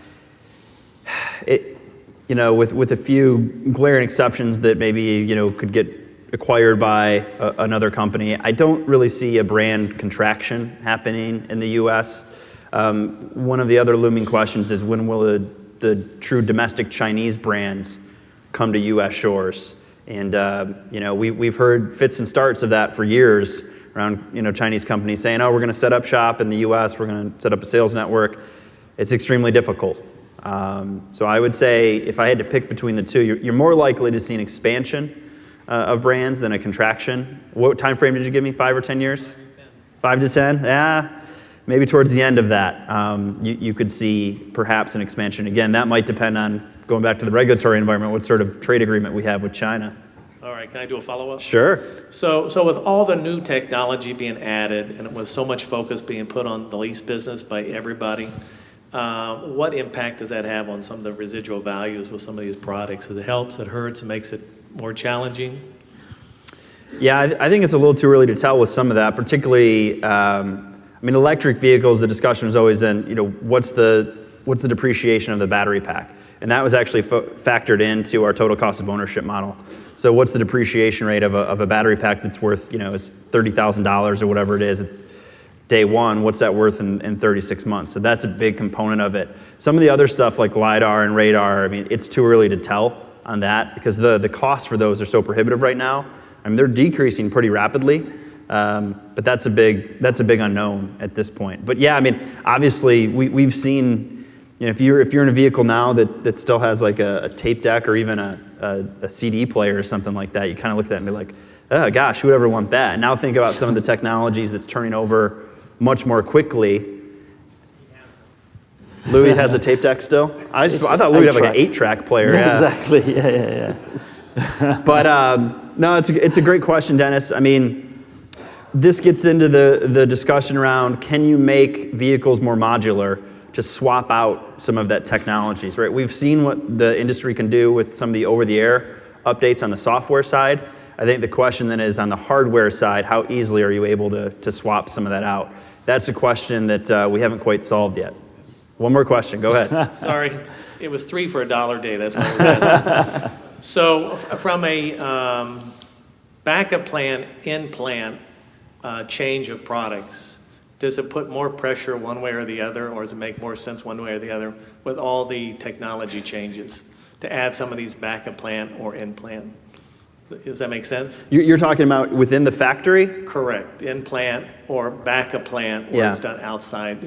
with a few glaring exceptions that maybe could get acquired by another company, I don't really see a brand contraction happening in the U.S. One of the other looming questions is when will the true domestic Chinese brands come to U.S. shores? And we've heard fits and starts of that for years around Chinese companies saying, oh, we're going to set up shop in the U.S., we're going to set up a sales network. It's extremely difficult. So I would say if I had to pick between the two, you're more likely to see an expansion of brands than a contraction. What time frame did you give me, 5 or 10 years? 5 to 10? Yeah, maybe towards the end of that, you could see perhaps an expansion. Again, that might depend on, going back to the regulatory environment, what sort of trade agreement we have with China. All right, can I do a follow-up? Sure. So with all the new technology being added and with so much focus being put on the lease business by everybody, what impact does that have on some of the residual values with some of these products? It helps, it hurts, it makes it more challenging? Yeah, I think it's a little too early to tell with some of that, particularly, electric vehicles, the discussion was always in, what's the depreciation of the battery pack? And that was actually factored into our total cost of ownership model. So what's the depreciation rate of a battery pack that's worth, is $30,000 or whatever it is at day one, what's that worth in 36 months? So that's a big component of it. Some of the other stuff like LiDAR and radar, it's too early to tell on that because the costs for those are so prohibitive right now. They're decreasing pretty rapidly, but that's a big unknown at this point. But yeah, obviously we've seen, if you're in a vehicle now that still has like a tape deck or even a CD player or something like that, you kind of look at that and be like, oh gosh, who would ever want that? Now think about some of the technologies that's turning over much more quickly. Louis has a tape deck still? I thought Louis would have like an 8-track player. Yeah, exactly, yeah. But no, it's a great question, Dennis. This gets into the discussion around, can you make vehicles more modular to swap out some of that technologies, right? We've seen what the industry can do with some of the over-the-air updates on the software side. I think the question then is on the hardware side, how easily are you able to swap some of that out? That's a question that we haven't quite solved yet. One more question, go ahead. Sorry, it was 3 for $1 day, that's what I was asking. So from a backup plan, in-plant change of products, does it put more pressure one way or the other, or does it make more sense one way or the other with all the technology changes to add some of these backup plant or in-plant? Does that make sense? You're talking about within the factory? Correct, in-plant or backup plant where it's done outside,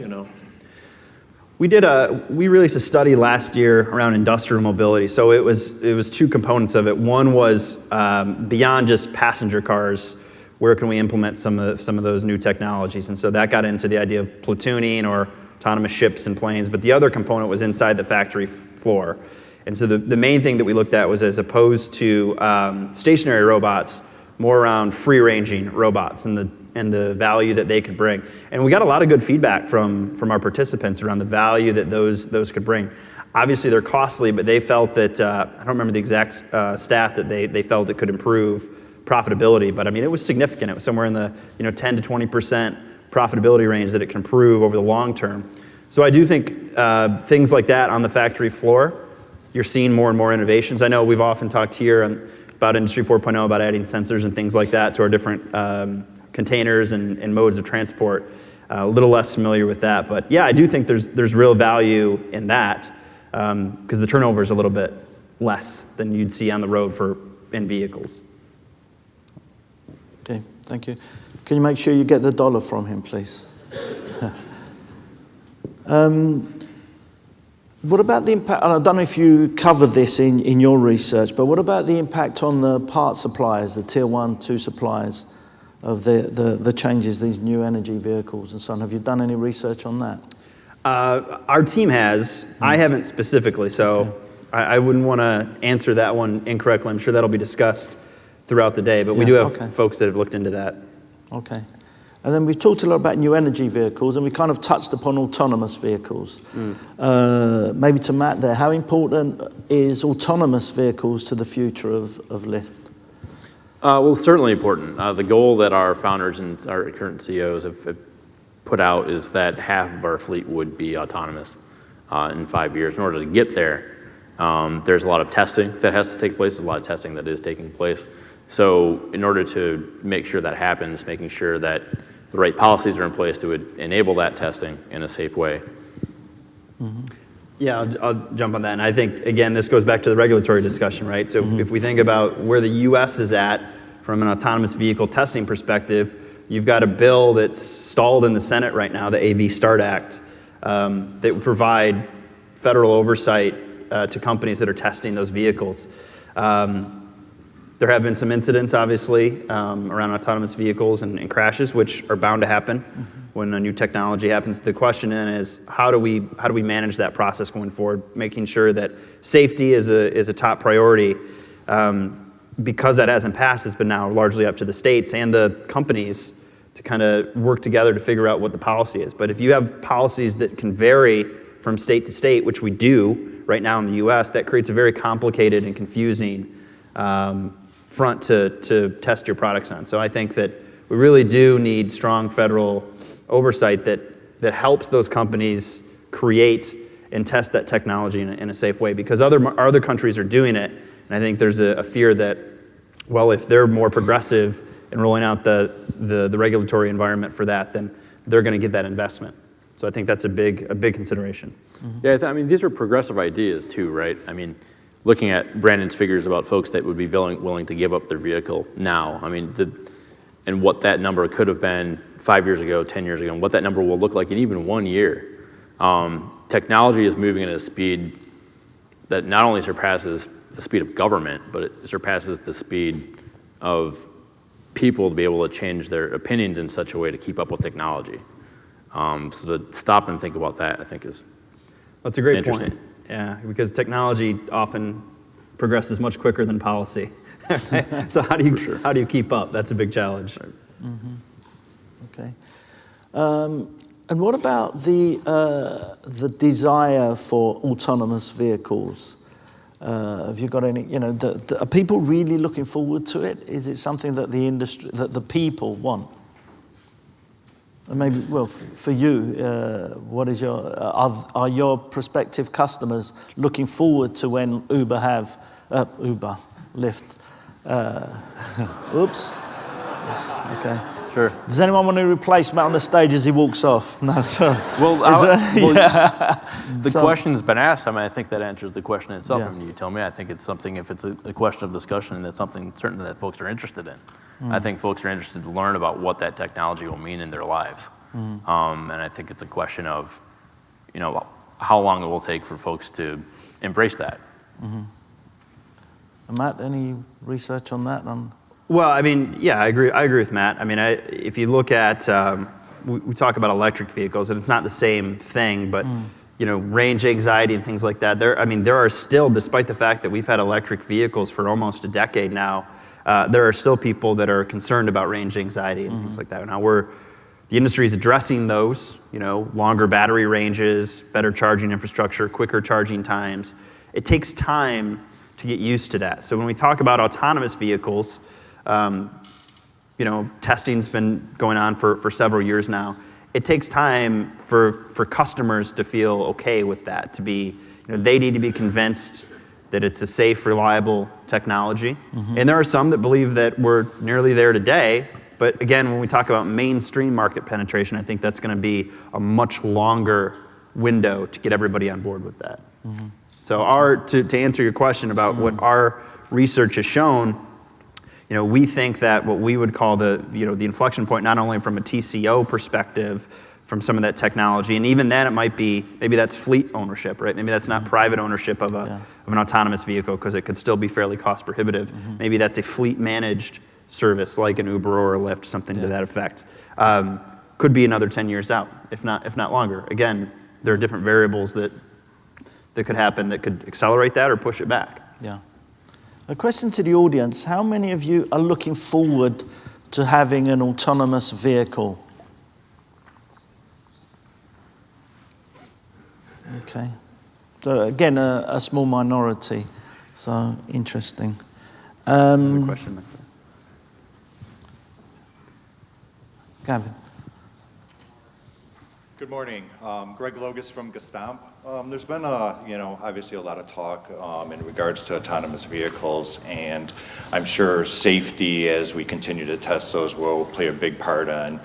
We released a study last year around industrial mobility. So it was 2 components of it. One was beyond just passenger cars, where can we implement some of those new technologies? And so that got into the idea of platooning or autonomous ships and planes. But the other component was inside the factory floor. And so the main thing that we looked at was, as opposed to stationary robots, more around free-ranging robots and the value that they could bring. And we got a lot of good feedback from our participants around the value that those could bring. Obviously, they're costly, but they felt that, I don't remember the exact stat that they felt it could improve profitability, but it was significant. It was somewhere in the 10 to 20% profitability range that it can improve over the long term. So I do think things like that on the factory floor, you're seeing more and more innovations. I know we've often talked here about Industry 4.0, about adding sensors and things like that to our different containers and modes of transport. A little less familiar with that, but yeah, I do think there's real value in that because the turnover is a little bit less than you'd see on the road in vehicles. Okay, thank you. Can you make sure you get the dollar from him, please? What about the impact, and I don't know if you covered this in your research, but what about the impact on the part suppliers, the tier 1, 2 suppliers of the changes, these new energy vehicles and so on? Have you done any research on that? Our team has. I haven't specifically, so I wouldn't want to answer that one incorrectly. I'm sure that'll be discussed throughout the day, but we do have folks that have looked into that. Okay. And then we've talked a lot about new energy vehicles, and we kind of touched upon autonomous vehicles. Maybe to Matt there, how important is autonomous vehicles to the future of Lyft? Well, certainly important. The goal that our founders and our current CEOs have put out is that half of our fleet would be autonomous in 5 years. In order to get there, there's a lot of testing that has to take place. There's a lot of testing that is taking place. So in order to make sure that happens, making sure that the right policies are in place to enable that testing in a safe way. Yeah, I'll jump on that. And I think, again, this goes back to the regulatory discussion, right? So if we think about where the U.S. is at from an autonomous vehicle testing perspective, you've got a bill that's stalled in the Senate right now, the AV START Act, that would provide federal oversight to companies that are testing those vehicles. There have been some incidents, obviously, around autonomous vehicles and crashes, which are bound to happen when a new technology happens. The question then is, how do we manage that process going forward, making sure that safety is a top priority, because that hasn't passed. It's been now largely up to the states and the companies to kind of work together to figure out what the policy is. But if you have policies that can vary from state to state, which we do right now in the U.S., that creates a very complicated and confusing front to test your products on. So I think that we really do need strong federal oversight that helps those companies create and test that technology in a safe way, because other countries are doing it, and I think there's a fear that, well, if they're more progressive in rolling out the regulatory environment for that, then they're going to get that investment. So I think that's a big consideration. Yeah, I mean, these are progressive ideas too, right? I mean, looking at Brandon's figures about folks that would be willing to give up their vehicle now, I mean, and what that number could have been 5 years ago, 10 years ago, and what that number will look like in even 1 year. Technology is moving at a speed that not only surpasses the speed of government, but it surpasses the speed of people to be able to change their opinions in such a way to keep up with technology. So to stop and think about that, I think is That's a great interesting. point. Yeah, because technology often progresses much quicker than policy. So how do you keep up? That's a big challenge. Okay. And what about the desire for autonomous vehicles? Have you got any? Are people really looking forward to it? Is it something that the industry, that the people want? And maybe, well, for you, what is are your prospective customers looking forward to when Lyft? Oops. Okay. Sure. Does anyone want to replace Matt on the stage as he walks off? No, sorry. Well, the question's been asked. I mean, I think that answers the question itself. Yeah. I mean, you tell me. I think it's something, if it's a question of discussion, that's something certainly that folks are interested in. I think folks are interested to learn about what that technology will mean in their lives. And I think it's a question of, how long it will take for folks to embrace that. Matt, any research on that? Well, I mean, yeah, I agree with Matt. I mean, if you look at, we talk about electric vehicles, and it's not the same thing, but range anxiety and things like that. There are still, despite the fact that we've had electric vehicles for almost a decade now, there are still people that are concerned about range anxiety and things like that. Now the industry is addressing those, longer battery ranges, better charging infrastructure, quicker charging times. It takes time to get used to that. So when we talk about autonomous vehicles, testing's been going on for several years now. It takes time for customers to feel okay with that, to be, they need to be convinced that it's a safe, reliable technology. And there are some that believe that we're nearly there today. But again, when we talk about mainstream market penetration, I think that's going to be a much longer window to get everybody on board with that. So to answer your question about what our research has shown, we think that what we would call the inflection point, not only from a TCO perspective, from some of that technology, and even then it might be, maybe that's fleet ownership, right? Maybe that's not private ownership of an autonomous vehicle, because it could still be fairly cost prohibitive. Maybe that's a fleet managed service like an Uber or a Lyft, something to that effect. Could be another 10 years out, if not longer. Again, there are different variables that could happen that could accelerate that or push it back. Yeah. A question to the audience: how many of you are looking forward to having an autonomous vehicle? Okay. So again, a small minority. So interesting. There's a question back there. Gavin. Good morning. Greg Logus from Gestamp. There's been, obviously a lot of talk in regards to autonomous vehicles, and I'm sure safety, as we continue to test those, will play a big part on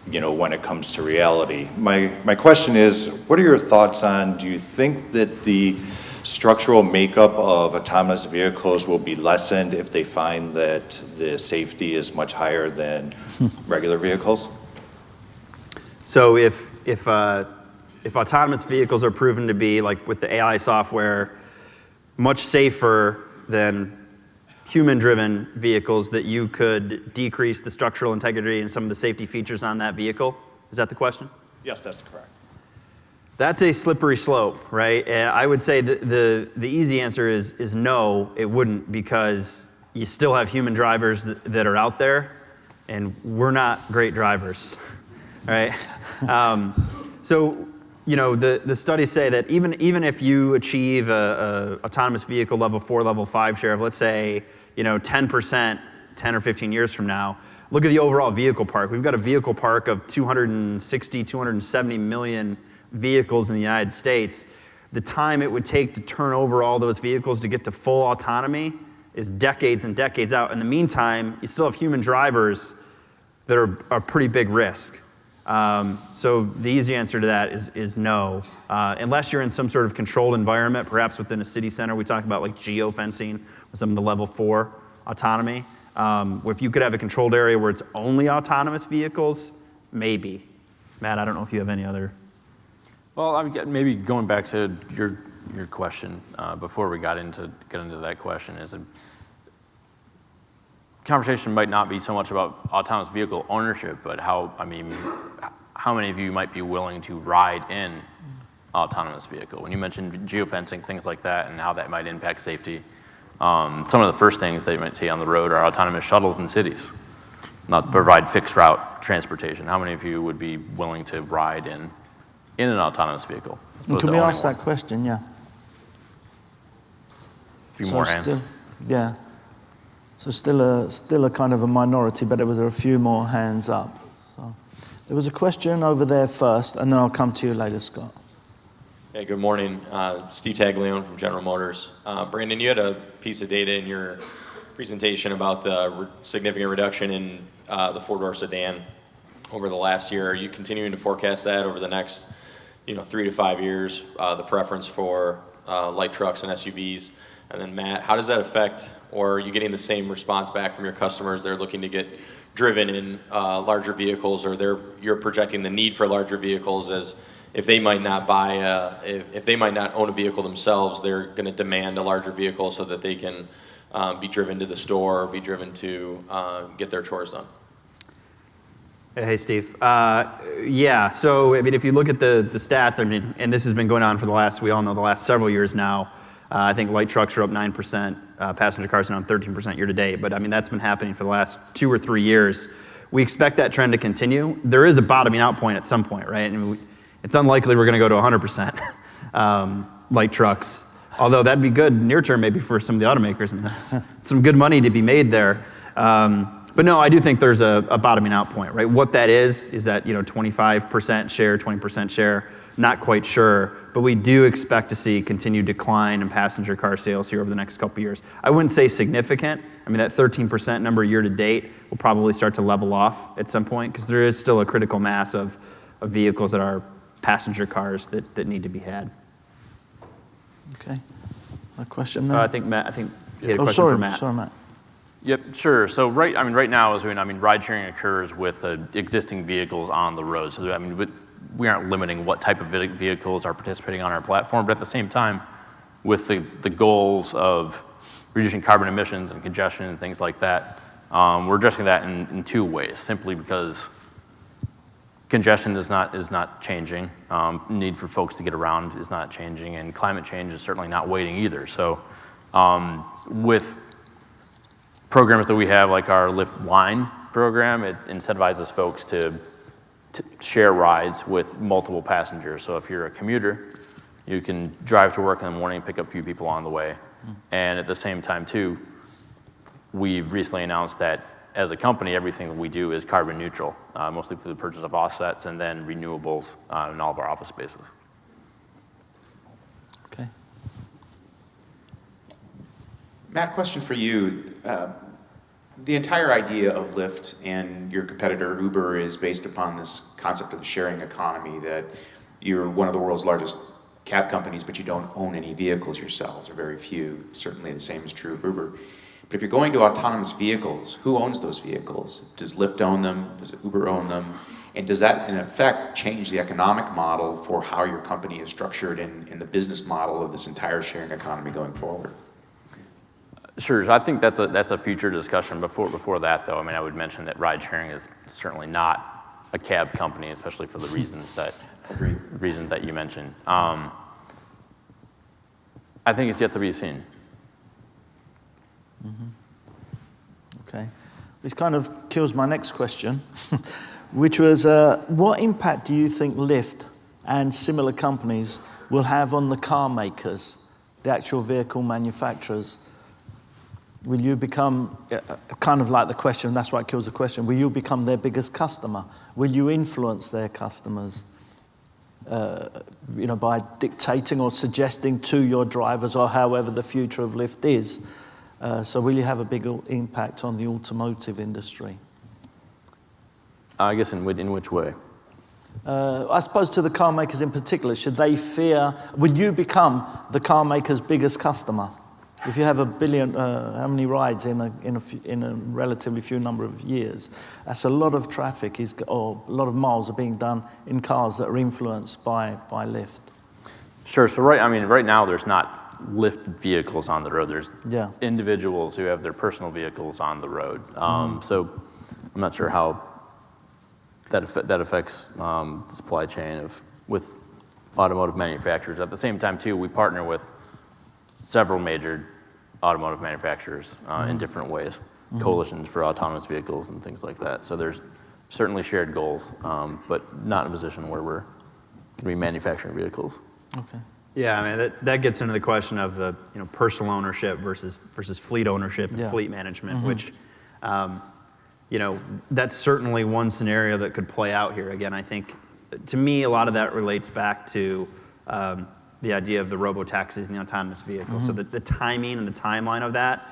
when it comes to reality. My question is, what are your thoughts on, do you think that the structural makeup of autonomous vehicles will be lessened if they find that the safety is much higher than regular vehicles? So if autonomous vehicles are proven to be, like with the AI software, much safer than human-driven vehicles, that you could decrease the structural integrity and some of the safety features on that vehicle? Is that the question? Yes, that's correct. That's a slippery slope, right? And I would say the easy answer is no, it wouldn't, because you still have human drivers that are out there, and we're not great drivers, right? So, the studies say that even if you achieve a autonomous vehicle level 4, level 5 share of, let's say, 10%, 10 or 15 years from now, look at the overall vehicle park. We've got a vehicle park of 260, 270 million vehicles in the United States. The time it would take to turn over all those vehicles to get to full autonomy is decades and decades out. In the meantime, you still have human drivers that are a pretty big risk. So the easy answer to that is no. Unless you're in some sort of controlled environment, perhaps within a city center. We talked about like geofencing with some of the level 4 autonomy. If you could have a controlled area where it's only autonomous vehicles, maybe. Matt, I don't know if you have any other. Well, maybe going back to your question before we get into that question, is a conversation might not be so much about autonomous vehicle ownership, but how many of you might be willing to ride in autonomous vehicle? When you mentioned geofencing, things like that, and how that might impact safety, some of the first things that you might see on the road are autonomous shuttles in cities, not to provide fixed route transportation. How many of you would be willing to ride in an autonomous vehicle? Can we ask that question? Yeah. A few more hands. Yeah. So still a kind of a minority, but there were a few more hands up. So there was a question over there first, and then I'll come to you later, Scott. Hey, good morning. Steve Taglione from General Motors. Brandon, you had a piece of data in your presentation about the significant reduction in the four-door sedan over the last year. Are you continuing to forecast that over the next 3 to 5 years, the preference for light trucks and SUVs? And then Matt, how does that affect, or are you getting the same response back from your customers? They're looking to get driven in larger vehicles, or you're projecting the need for larger vehicles as if they might not if they might not own a vehicle themselves, they're going to demand a larger vehicle so that they can be driven to the store or be driven to get their chores done. Hey, Steve. Yeah, so if you look at the stats, and this has been going on for the last several years now. I think light trucks are up 9%, passenger cars are down 13% year to date. But that's been happening for the last 2 or 3 years. We expect that trend to continue. There is a bottoming out point at some point, right? It's unlikely we're going to go to 100% light trucks. Although that'd be good near term maybe for some of the automakers. That's some good money to be made there. But no, I do think there's a bottoming out point, right? What that is that 25% share, 20% share, not quite sure. But we do expect to see continued decline in passenger car sales here over the next couple of years. I wouldn't say significant. That 13% number year to date will probably start to level off at some point, because there is still a critical mass of vehicles that are passenger cars that need to be had. Okay. A question there? I think you had a question for Matt. Sorry, Matt. Yep, sure. So right now, ride sharing occurs with existing vehicles on the road. So we aren't limiting what type of vehicles are participating on our platform, but at the same time, with the goals of reducing carbon emissions and congestion and things like that, we're addressing that in 2 ways. Simply because congestion is not changing, need for folks to get around is not changing, and climate change is certainly not waiting either. So with programs that we have, like our Lyft Line program, it incentivizes folks to share rides with multiple passengers. So if you're a commuter, you can drive to work in the morning and pick up a few people on the way. And at the same time, too, we've recently announced that as a company, everything that we do is carbon neutral, mostly through the purchase of offsets and then renewables in all of our office spaces. Okay. Matt, question for you. The entire idea of Lyft and your competitor Uber is based upon this concept of the sharing economy, that you're one of the world's largest cab companies, but you don't own any vehicles yourselves, or very few. Certainly the same is true of Uber. But if you're going to autonomous vehicles, who owns those vehicles? Does Lyft own them? Does Uber own them? And does that, in effect, change the economic model for how your company is structured in the business model of this entire sharing economy going forward? Sure, I think that's a future discussion. Before that, though, I mean, I would mention that ride sharing is certainly not a cab company, especially for the reasons that you mentioned. I think it's yet to be seen. Okay, this kind of kills my next question, which was, what impact do you think Lyft and similar companies will have on the car makers, the actual vehicle manufacturers? Will you become, kind of like the question, that's why it kills the question, will you become their biggest customer? Will you influence their customers, by dictating or suggesting to your drivers, or however the future of Lyft is? So will you have a big impact on the automotive industry? I guess in which way? I suppose to the car makers in particular, should they fear, will you become the car maker's biggest customer? If you have 1 billion, how many rides in a relatively few number of years? That's a lot of traffic, or a lot of miles are being done in cars that are influenced by Lyft. Sure. So right now there's not Lyft vehicles on the road. There's individuals who have their personal vehicles on the road. So I'm not sure how that affects the supply chain with automotive manufacturers. At the same time, too, we partner with several major automotive manufacturers in different ways, coalitions for autonomous vehicles and things like that. So there's certainly shared goals, but not in a position where we're going to be manufacturing vehicles. Okay. Yeah, I mean, that gets into the question of the personal ownership versus fleet ownership and fleet management, which, that's certainly one scenario that could play out here. Again, I think, to me, a lot of that relates back to the idea of the robo-taxis and the autonomous vehicles. So the timing and the timeline of that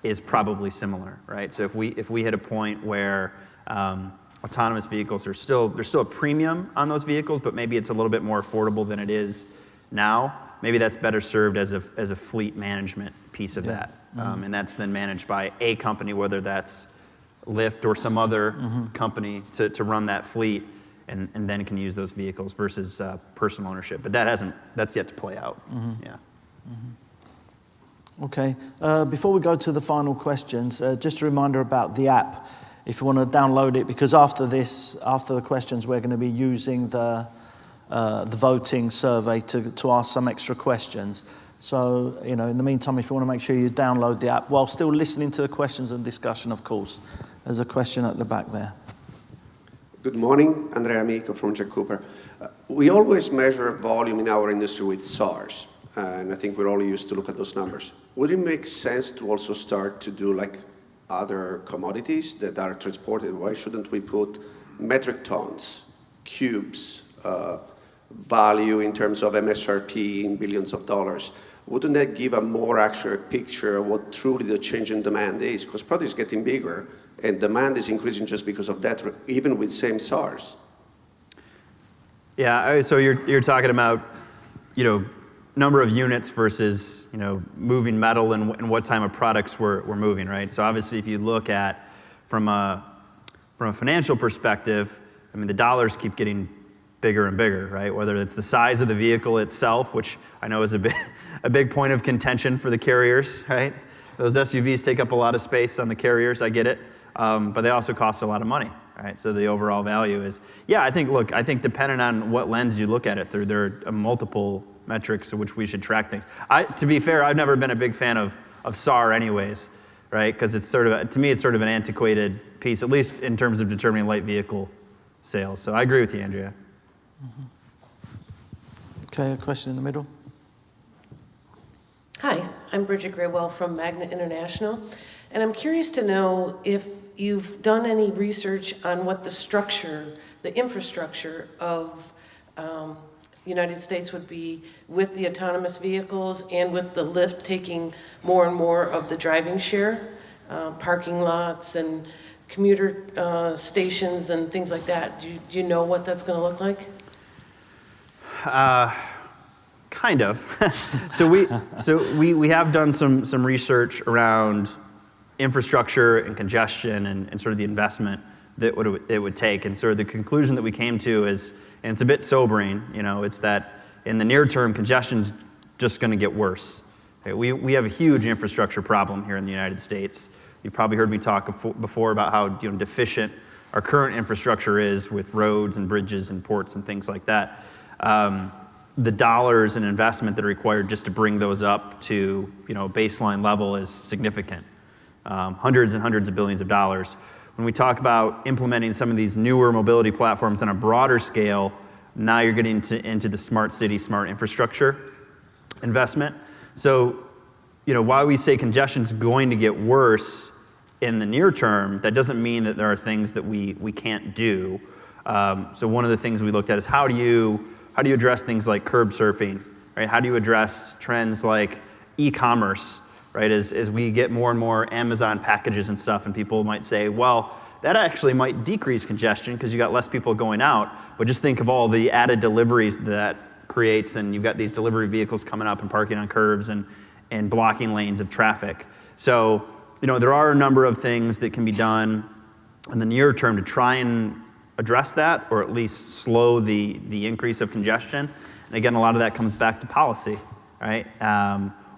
is probably similar, right? So if we hit a point where autonomous vehicles there's still a premium on those vehicles, but maybe it's a little bit more affordable than it is now, maybe that's better served as a fleet management piece of that. And that's then managed by a company, whether that's Lyft or some other company to run that fleet, and then can use those vehicles versus personal ownership. But that's yet to play out. Yeah. Okay, before we go to the final questions, just a reminder about the app. If you want to download it, because after the questions, we're going to be using the voting survey to ask some extra questions. So, in the meantime, if you want to make sure you download the app while still listening to the questions and discussion, of course. There's a question at the back there. Good morning, Andrea Amico from Jack Cooper. We always measure volume in our industry with SARs, and I think we're all used to look at those numbers. Would it make sense to also start to do like other commodities that are transported? Why shouldn't we put metric tons, cubes, value in terms of MSRP in billions of dollars? Wouldn't that give a more accurate picture of what truly the change in demand is? Because product is getting bigger, and demand is increasing just because of that, even with same SARs. Yeah, so you're talking about, number of units versus, moving metal and what time of products we're moving, right? So obviously, if you look at from a financial perspective, I mean, the dollars keep getting bigger and bigger, right? Whether it's the size of the vehicle itself, which I know is a big point of contention for the carriers, right? Those SUVs take up a lot of space on the carriers, I get it. But they also cost a lot of money, right? So the overall value is, I think depending on what lens you look at it through, there are multiple metrics to which we should track things. To be fair, I've never been a big fan of SAR anyways, right? Because it's to me, it's sort of an antiquated piece, at least in terms of determining light vehicle sales. So I agree with you, Andrea. Okay, a question in the middle. Hi, I'm Bridget Graywell from Magnet International, and I'm curious to know if you've done any research on what the infrastructure of United States would be with the autonomous vehicles and with the Lyft taking more and more of the driving share. parking lots and commuter stations and things like that. Do you know what that's going to look like? Kind of. so we have done some research around infrastructure and congestion and sort of the investment that it would take. And sort of the conclusion that we came to is, and it's a bit sobering, it's that in the near term, congestion's just going to get worse. Okay, we have a huge infrastructure problem here in the United States. You've probably heard me talk before about how deficient our current infrastructure is with roads and bridges and ports and things like that. The dollars and investment that are required just to bring those up to a baseline level is significant. Hundreds and hundreds of billions of dollars. When we talk about implementing some of these newer mobility platforms on a broader scale, now you're getting into the smart city, smart infrastructure investment. So, while we say congestion's going to get worse in the near term, that doesn't mean that there are things that we can't do. So one of the things we looked at is how do you address things like curb surfing, right? How do you address trends like e-commerce, right? As we get more and more Amazon packages and stuff, and people might say, well, that actually might decrease congestion because you got less people going out, but just think of all the added deliveries that creates, and you've got these delivery vehicles coming up and parking on curves and blocking lanes of traffic. So, there are a number of things that can be done in the near term to try and address that, or at least slow the increase of congestion. And again, a lot of that comes back to policy, right?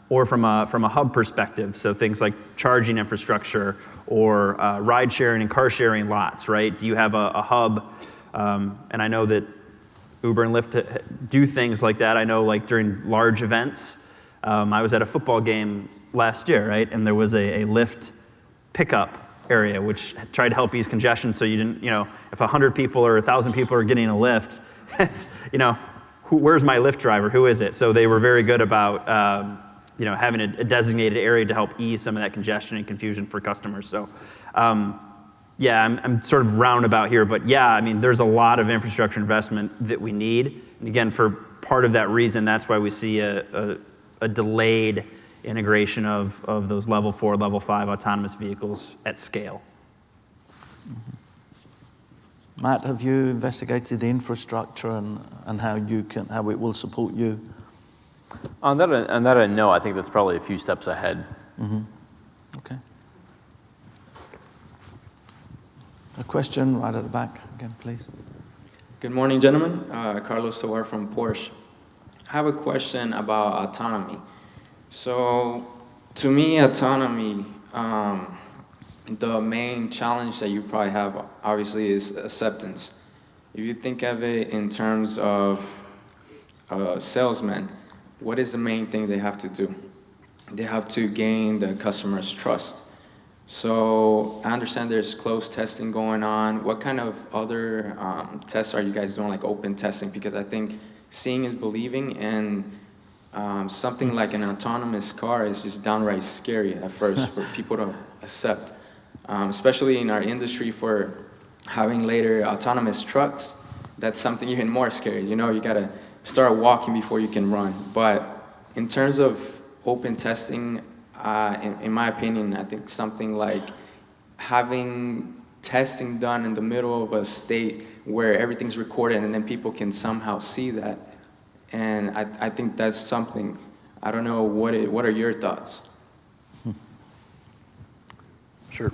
Or from a hub perspective, so things like charging infrastructure or ride sharing and car sharing lots, right? Do you have a hub? And I know that Uber and Lyft do things like that. I know, like during large events, I was at a football game last year, right? And there was a Lyft pickup area, which tried to help ease congestion. So you didn't, if 100 people or 1,000 people are getting a Lyft, it's, where's my Lyft driver? Who is it? So they were very good about, having a designated area to help ease some of that congestion and confusion for customers. So, I'm sort of roundabout here, but there's a lot of infrastructure investment that we need. And again, for part of that reason, that's why we see a delayed integration of those level 4, level 5 autonomous vehicles at scale. Matt, have you investigated the infrastructure and how it will support you? On that I know. I think that's probably a few steps ahead. Mm-hmm. Okay. A question right at the back again, please. Good morning, gentlemen. Carlos Tovar from Porsche. I have a question about autonomy. So, to me, autonomy, the main challenge that you probably have, obviously, is acceptance. If you think of it in terms of salesmen, what is the main thing they have to do? They have to gain the customer's trust. So I understand there's closed testing going on. What kind of other tests are you guys doing, like open testing? Because I think seeing is believing, and something like an autonomous car is just downright scary at first for people to accept, especially in our industry for having later autonomous trucks. That's something even more scary. You gotta start walking before you can run. But in terms of open testing, in my opinion, I think something like having testing done in the middle of a state where everything's recorded and then people can somehow see that. And I think that's something, I don't know, what are your thoughts? Sure.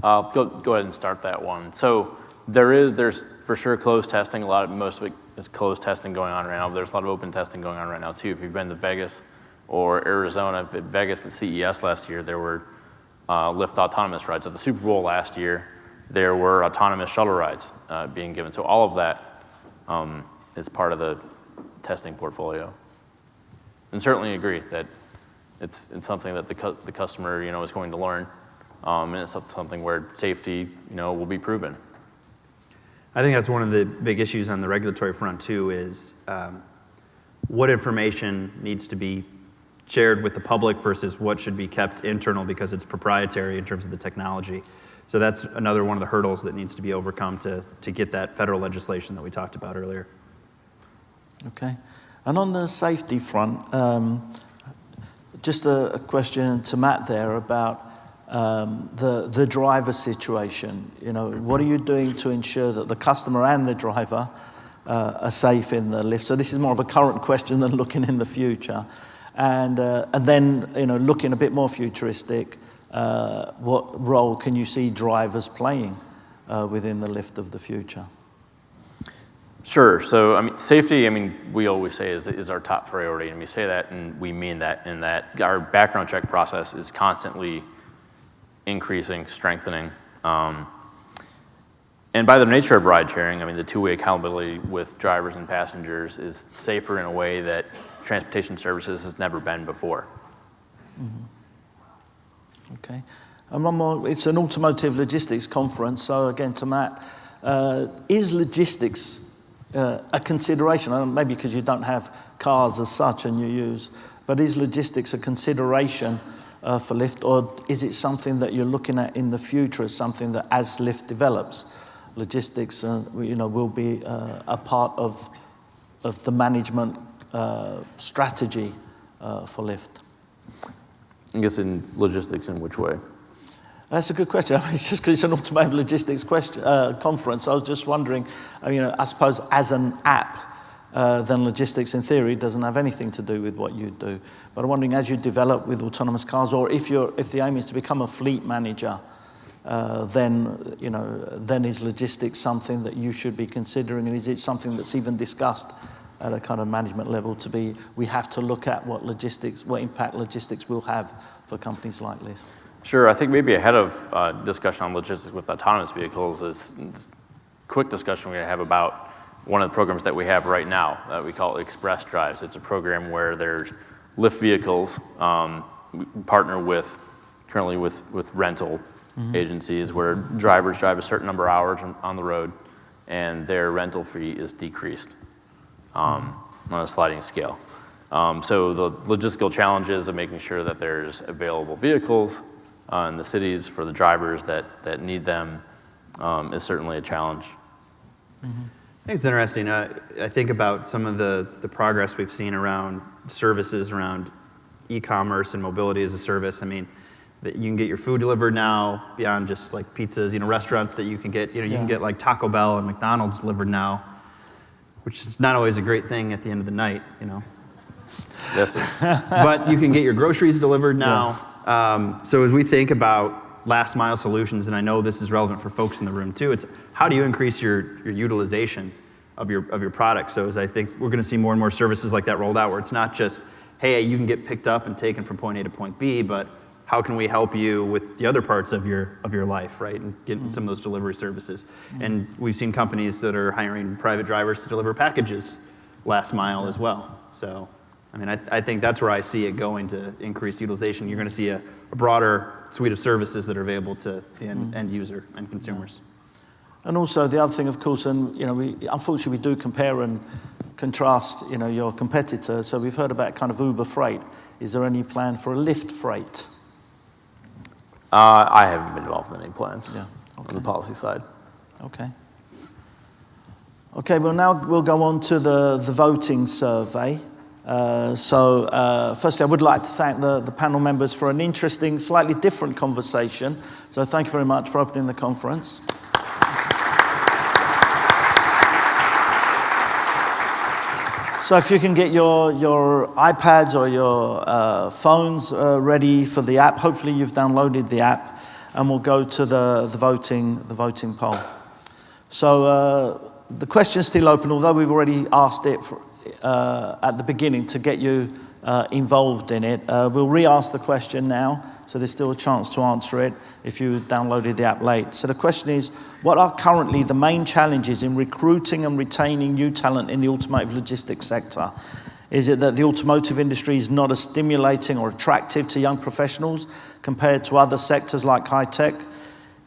Go ahead and start that one. So there's for sure closed testing. Most of it is closed testing going on right now. But there's a lot of open testing going on right now too. If you've been to Vegas or Arizona, at Vegas and CES last year, there were Lyft autonomous rides. At the Super Bowl last year, there were autonomous shuttle rides being given. So all of that is part of the testing portfolio. And certainly agree that it's something that the customer is going to learn, and it's something where safety will be proven. I think that's one of the big issues on the regulatory front too, is what information needs to be shared with the public versus what should be kept internal because it's proprietary in terms of the technology. So that's another one of the hurdles that needs to be overcome to get that federal legislation that we talked about earlier. Okay. And on the safety front, Just a question to Matt there about the driver situation. You know, what are you doing to ensure that the customer and the driver are safe in the lift? So this is more of a current question than looking in the future. And then, you know, looking a bit more futuristic, what role can you see drivers playing within the lift of the future? Sure. So, I mean, safety, I mean, we always say is our top priority, and we say that and we mean that in that our background check process is constantly increasing, strengthening. And by the nature of ride sharing, I mean, the two-way accountability with drivers and passengers is safer in a way that transportation services has never been before. Mm-hmm. Okay. And one more, it's an automotive logistics conference, so again to Matt, is logistics a consideration? Maybe because you don't have cars as such and you use, but is logistics a consideration for Lyft, or is it something that you're looking at in the future as something that as Lyft develops, logistics you know, will be a part of the management strategy for Lyft? I guess in logistics, in which way? That's a good question. I mean, it's just because it's an automotive logistics conference. I was just wondering, you know, I suppose as an app, then logistics in theory doesn't have anything to do with what you do. But I'm wondering, as you develop with autonomous cars, or if the aim is to become a fleet manager, then, you know, then is logistics something that you should be considering, and is it something that's even discussed at a kind of management level to be, we have to look at what impact logistics will have for companies like this? Sure. I think maybe ahead of discussion on logistics with autonomous vehicles is quick discussion we're going to have about one of the programs that we have right now that we call Express Drives. It's a program where there's Lyft vehicles. We partner currently with rental agencies where drivers drive a certain number of hours on the road and their rental fee is decreased on a sliding scale. So the logistical challenges of making sure that there's available vehicles in the cities for the drivers that need them is certainly a challenge. I think it's interesting. I think about some of the progress we've seen around services, around e-commerce and mobility as a service. I mean, that you can get your food delivered now beyond just like pizzas, you know, restaurants that you can get, you know, you can get like Taco Bell and McDonald's delivered now, which is not always a great thing at the end of the night, you know. Yes. But you can get your groceries delivered now. Yeah. So as we think about last mile solutions, and I know this is relevant for folks in the room too, it's how do you increase your utilization of your product? So as I think we're going to see more and more services like that rolled out, where it's not just, hey, you can get picked up and taken from point A to point B, but how can we help you with the other parts of your life, right? And get some of those delivery services. And we've seen companies that are hiring private drivers to deliver packages last mile as well. So, I mean, I think that's where I see it going to increase utilization. You're going to see a broader suite of services that are available to the end user and consumers. And also the other thing, of course, and you know, unfortunately we do compare and contrast, you know, your competitors. So we've heard about kind of Uber Freight. Is there any plan for a Lyft Freight? I haven't been involved in any plans on the policy side. Okay. Okay, well now we'll go on to the voting survey. Firstly, I would like to thank the panel members for an interesting, slightly different conversation. So thank you very much for opening the conference. So if you can get your iPads or your phones ready for the app, hopefully you've downloaded the app, and we'll go to the voting poll. So the question's still open, although we've already asked it at the beginning to get you involved in it. We'll re-ask the question now, so there's still a chance to answer it if you downloaded the app late. So the question is, what are currently the main challenges in recruiting and retaining new talent in the automotive logistics sector? Is it that the automotive industry is not as stimulating or attractive to young professionals compared to other sectors like high tech?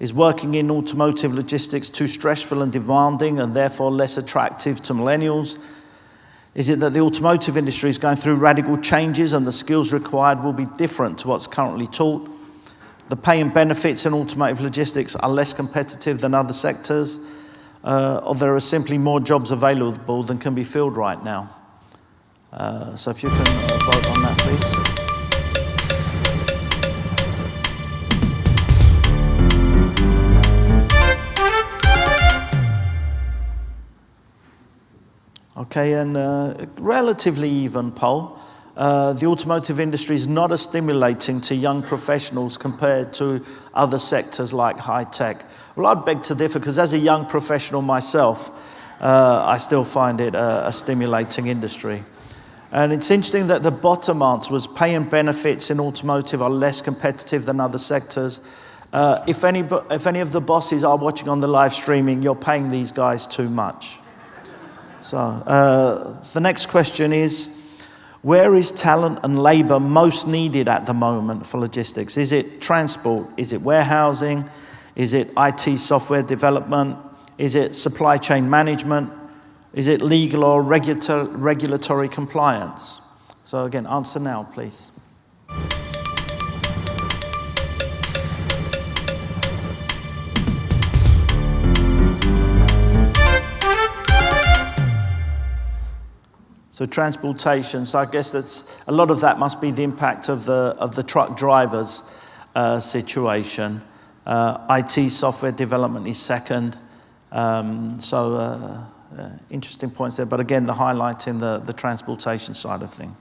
Is working in automotive logistics too stressful and demanding and therefore less attractive to millennials? Is it that the automotive industry is going through radical changes and the skills required will be different to what's currently taught? The pay and benefits in automotive logistics are less competitive than other sectors, or there are simply more jobs available than can be filled right now. So if you can vote on that, please. Okay, and relatively even poll. The automotive industry is not as stimulating to young professionals compared to other sectors like high tech. Well, I'd beg to differ, because as a young professional myself, I still find it a stimulating industry. And it's interesting that the bottom answer was pay and benefits in automotive are less competitive than other sectors. If any of the bosses are watching on the live streaming, you're paying these guys too much. So the next question is, where is talent and labor most needed at the moment for logistics? Is it transport? Is it warehousing? Is it IT software development? Is it supply chain management? Is it legal or regulatory compliance? So again, answer now, please. So transportation, so I guess that's a lot of that must be the impact of the truck drivers situation. IT software development is second. Interesting points there, but again, the highlight in the transportation side of things.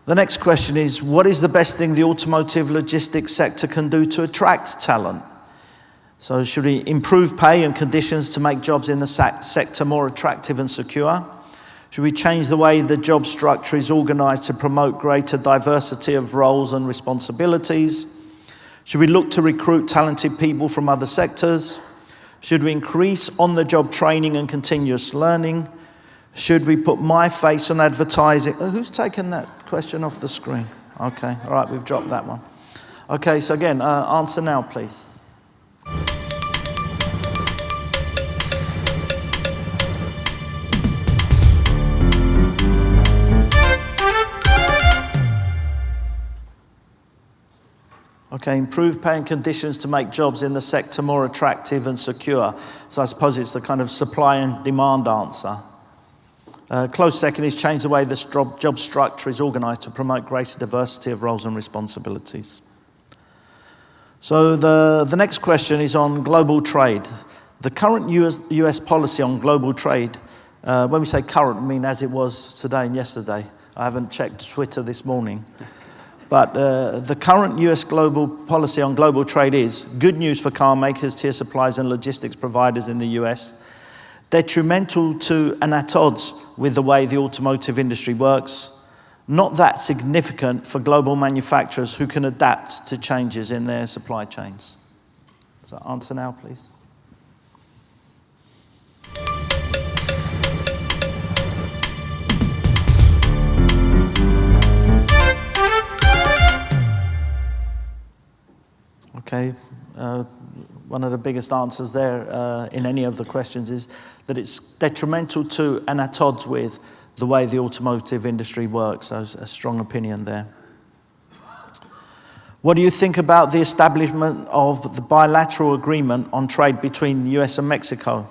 The next question is, what is the best thing the automotive logistics sector can do to attract talent? So should we improve pay and conditions to make jobs in the sector more attractive and secure? Should we change the way the job structure is organized to promote greater diversity of roles and responsibilities? Should we look to recruit talented people from other sectors? Should we increase on-the-job training and continuous learning? Should we put my face on advertising? Who's taken that question off the screen? Okay, all right, we've dropped that one. Okay, so again, answer now, please. Okay, improve pay and conditions to make jobs in the sector more attractive and secure. So I suppose it's the kind of supply and demand answer. Close second is change the way the job structure is organized to promote greater diversity of roles and responsibilities. So the next question is on global trade. The current US policy on global trade, when we say current, I mean as it was today and yesterday. I haven't checked Twitter this morning. But the current US global policy on global trade is good news for car makers, tier suppliers, and logistics providers in the US, detrimental to and at odds with the way the automotive industry works, not that significant for global manufacturers who can adapt to changes in their supply chains. So answer now, please. Okay, one of the biggest answers there in any of the questions is that it's detrimental to and at odds with the way the automotive industry works. So a strong opinion there. What do you think about the establishment of the bilateral agreement on trade between the US and Mexico?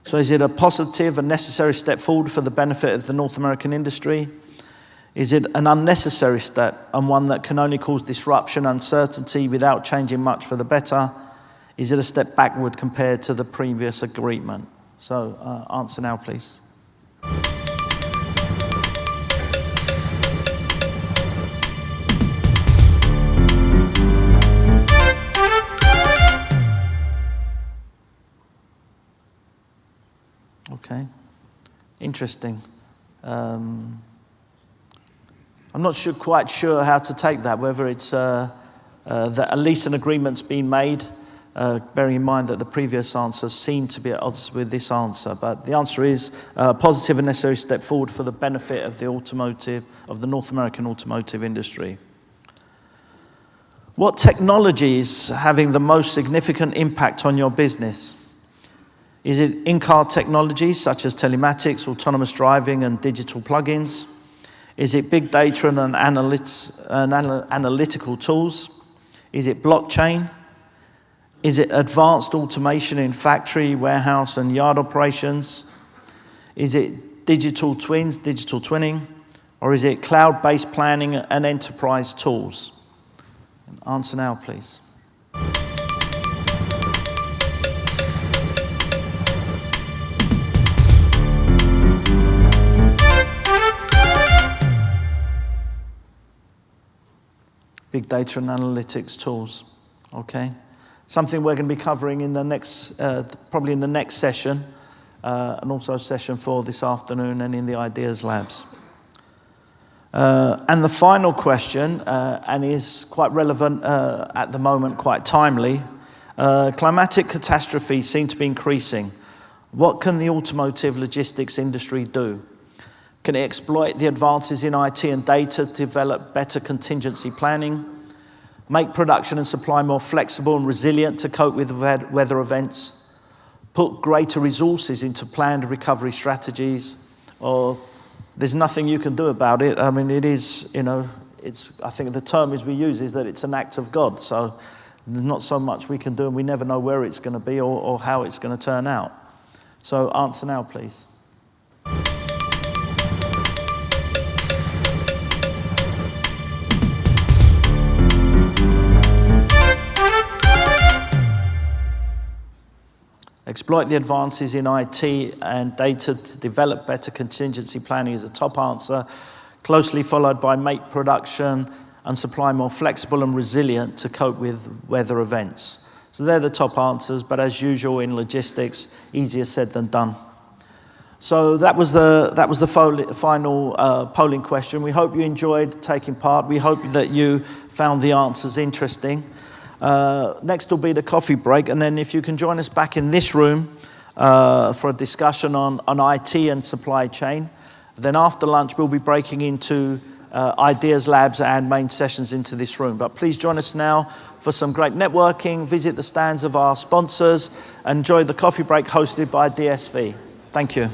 So is it a positive and necessary step forward for the benefit of the North American industry? Is it an unnecessary step and one that can only cause disruption, uncertainty without changing much for the better? Is it a step backward compared to the previous agreement? So answer now, please. Okay, interesting. I'm not quite sure how to take that, whether it's that at least an agreement's been made, bearing in mind that the previous answer seemed to be at odds with this answer. But the answer is a positive and necessary step forward for the benefit of the North American automotive industry. What technology is having the most significant impact on your business? Is it in-car technologies such as telematics, autonomous driving, and digital plugins? Is it big data and analytical tools? Is it blockchain? Is it advanced automation in factory, warehouse, and yard operations? Is it digital twins, digital twinning? Or is it cloud-based planning and enterprise tools? Answer now, please. big data and analytics tools. Okay, something we're going to be covering in the next, probably in the next session, and also session 4 this afternoon, and in the Ideas Labs. And the final question, and is quite relevant at the moment, quite timely, climatic catastrophes seem to be increasing. What can the automotive logistics industry do? Can it exploit the advances in IT and data to develop better contingency planning, make production and supply more flexible and resilient to cope with weather events, put greater resources into planned recovery strategies, or there's nothing you can do about it? I mean, it is, I think the term we use is that it's an act of God. So there's not so much we can do, and we never know where it's going to be or how it's going to turn out. So answer now, please. Exploit the advances in IT and data to develop better contingency planning is a top answer, closely followed by make production and supply more flexible and resilient to cope with weather events. So they're the top answers, but as usual in logistics, easier said than done. So that was the final polling question. We hope you enjoyed taking part. We hope that you found the answers interesting. Next will be the coffee break, and then if you can join us back in this room for a discussion on IT and supply chain. Then after lunch, we'll be breaking into Ideas Labs and main sessions into this room. But please join us now for some great networking, visit the stands of our sponsors, and enjoy the coffee break hosted by DSV. Thank you.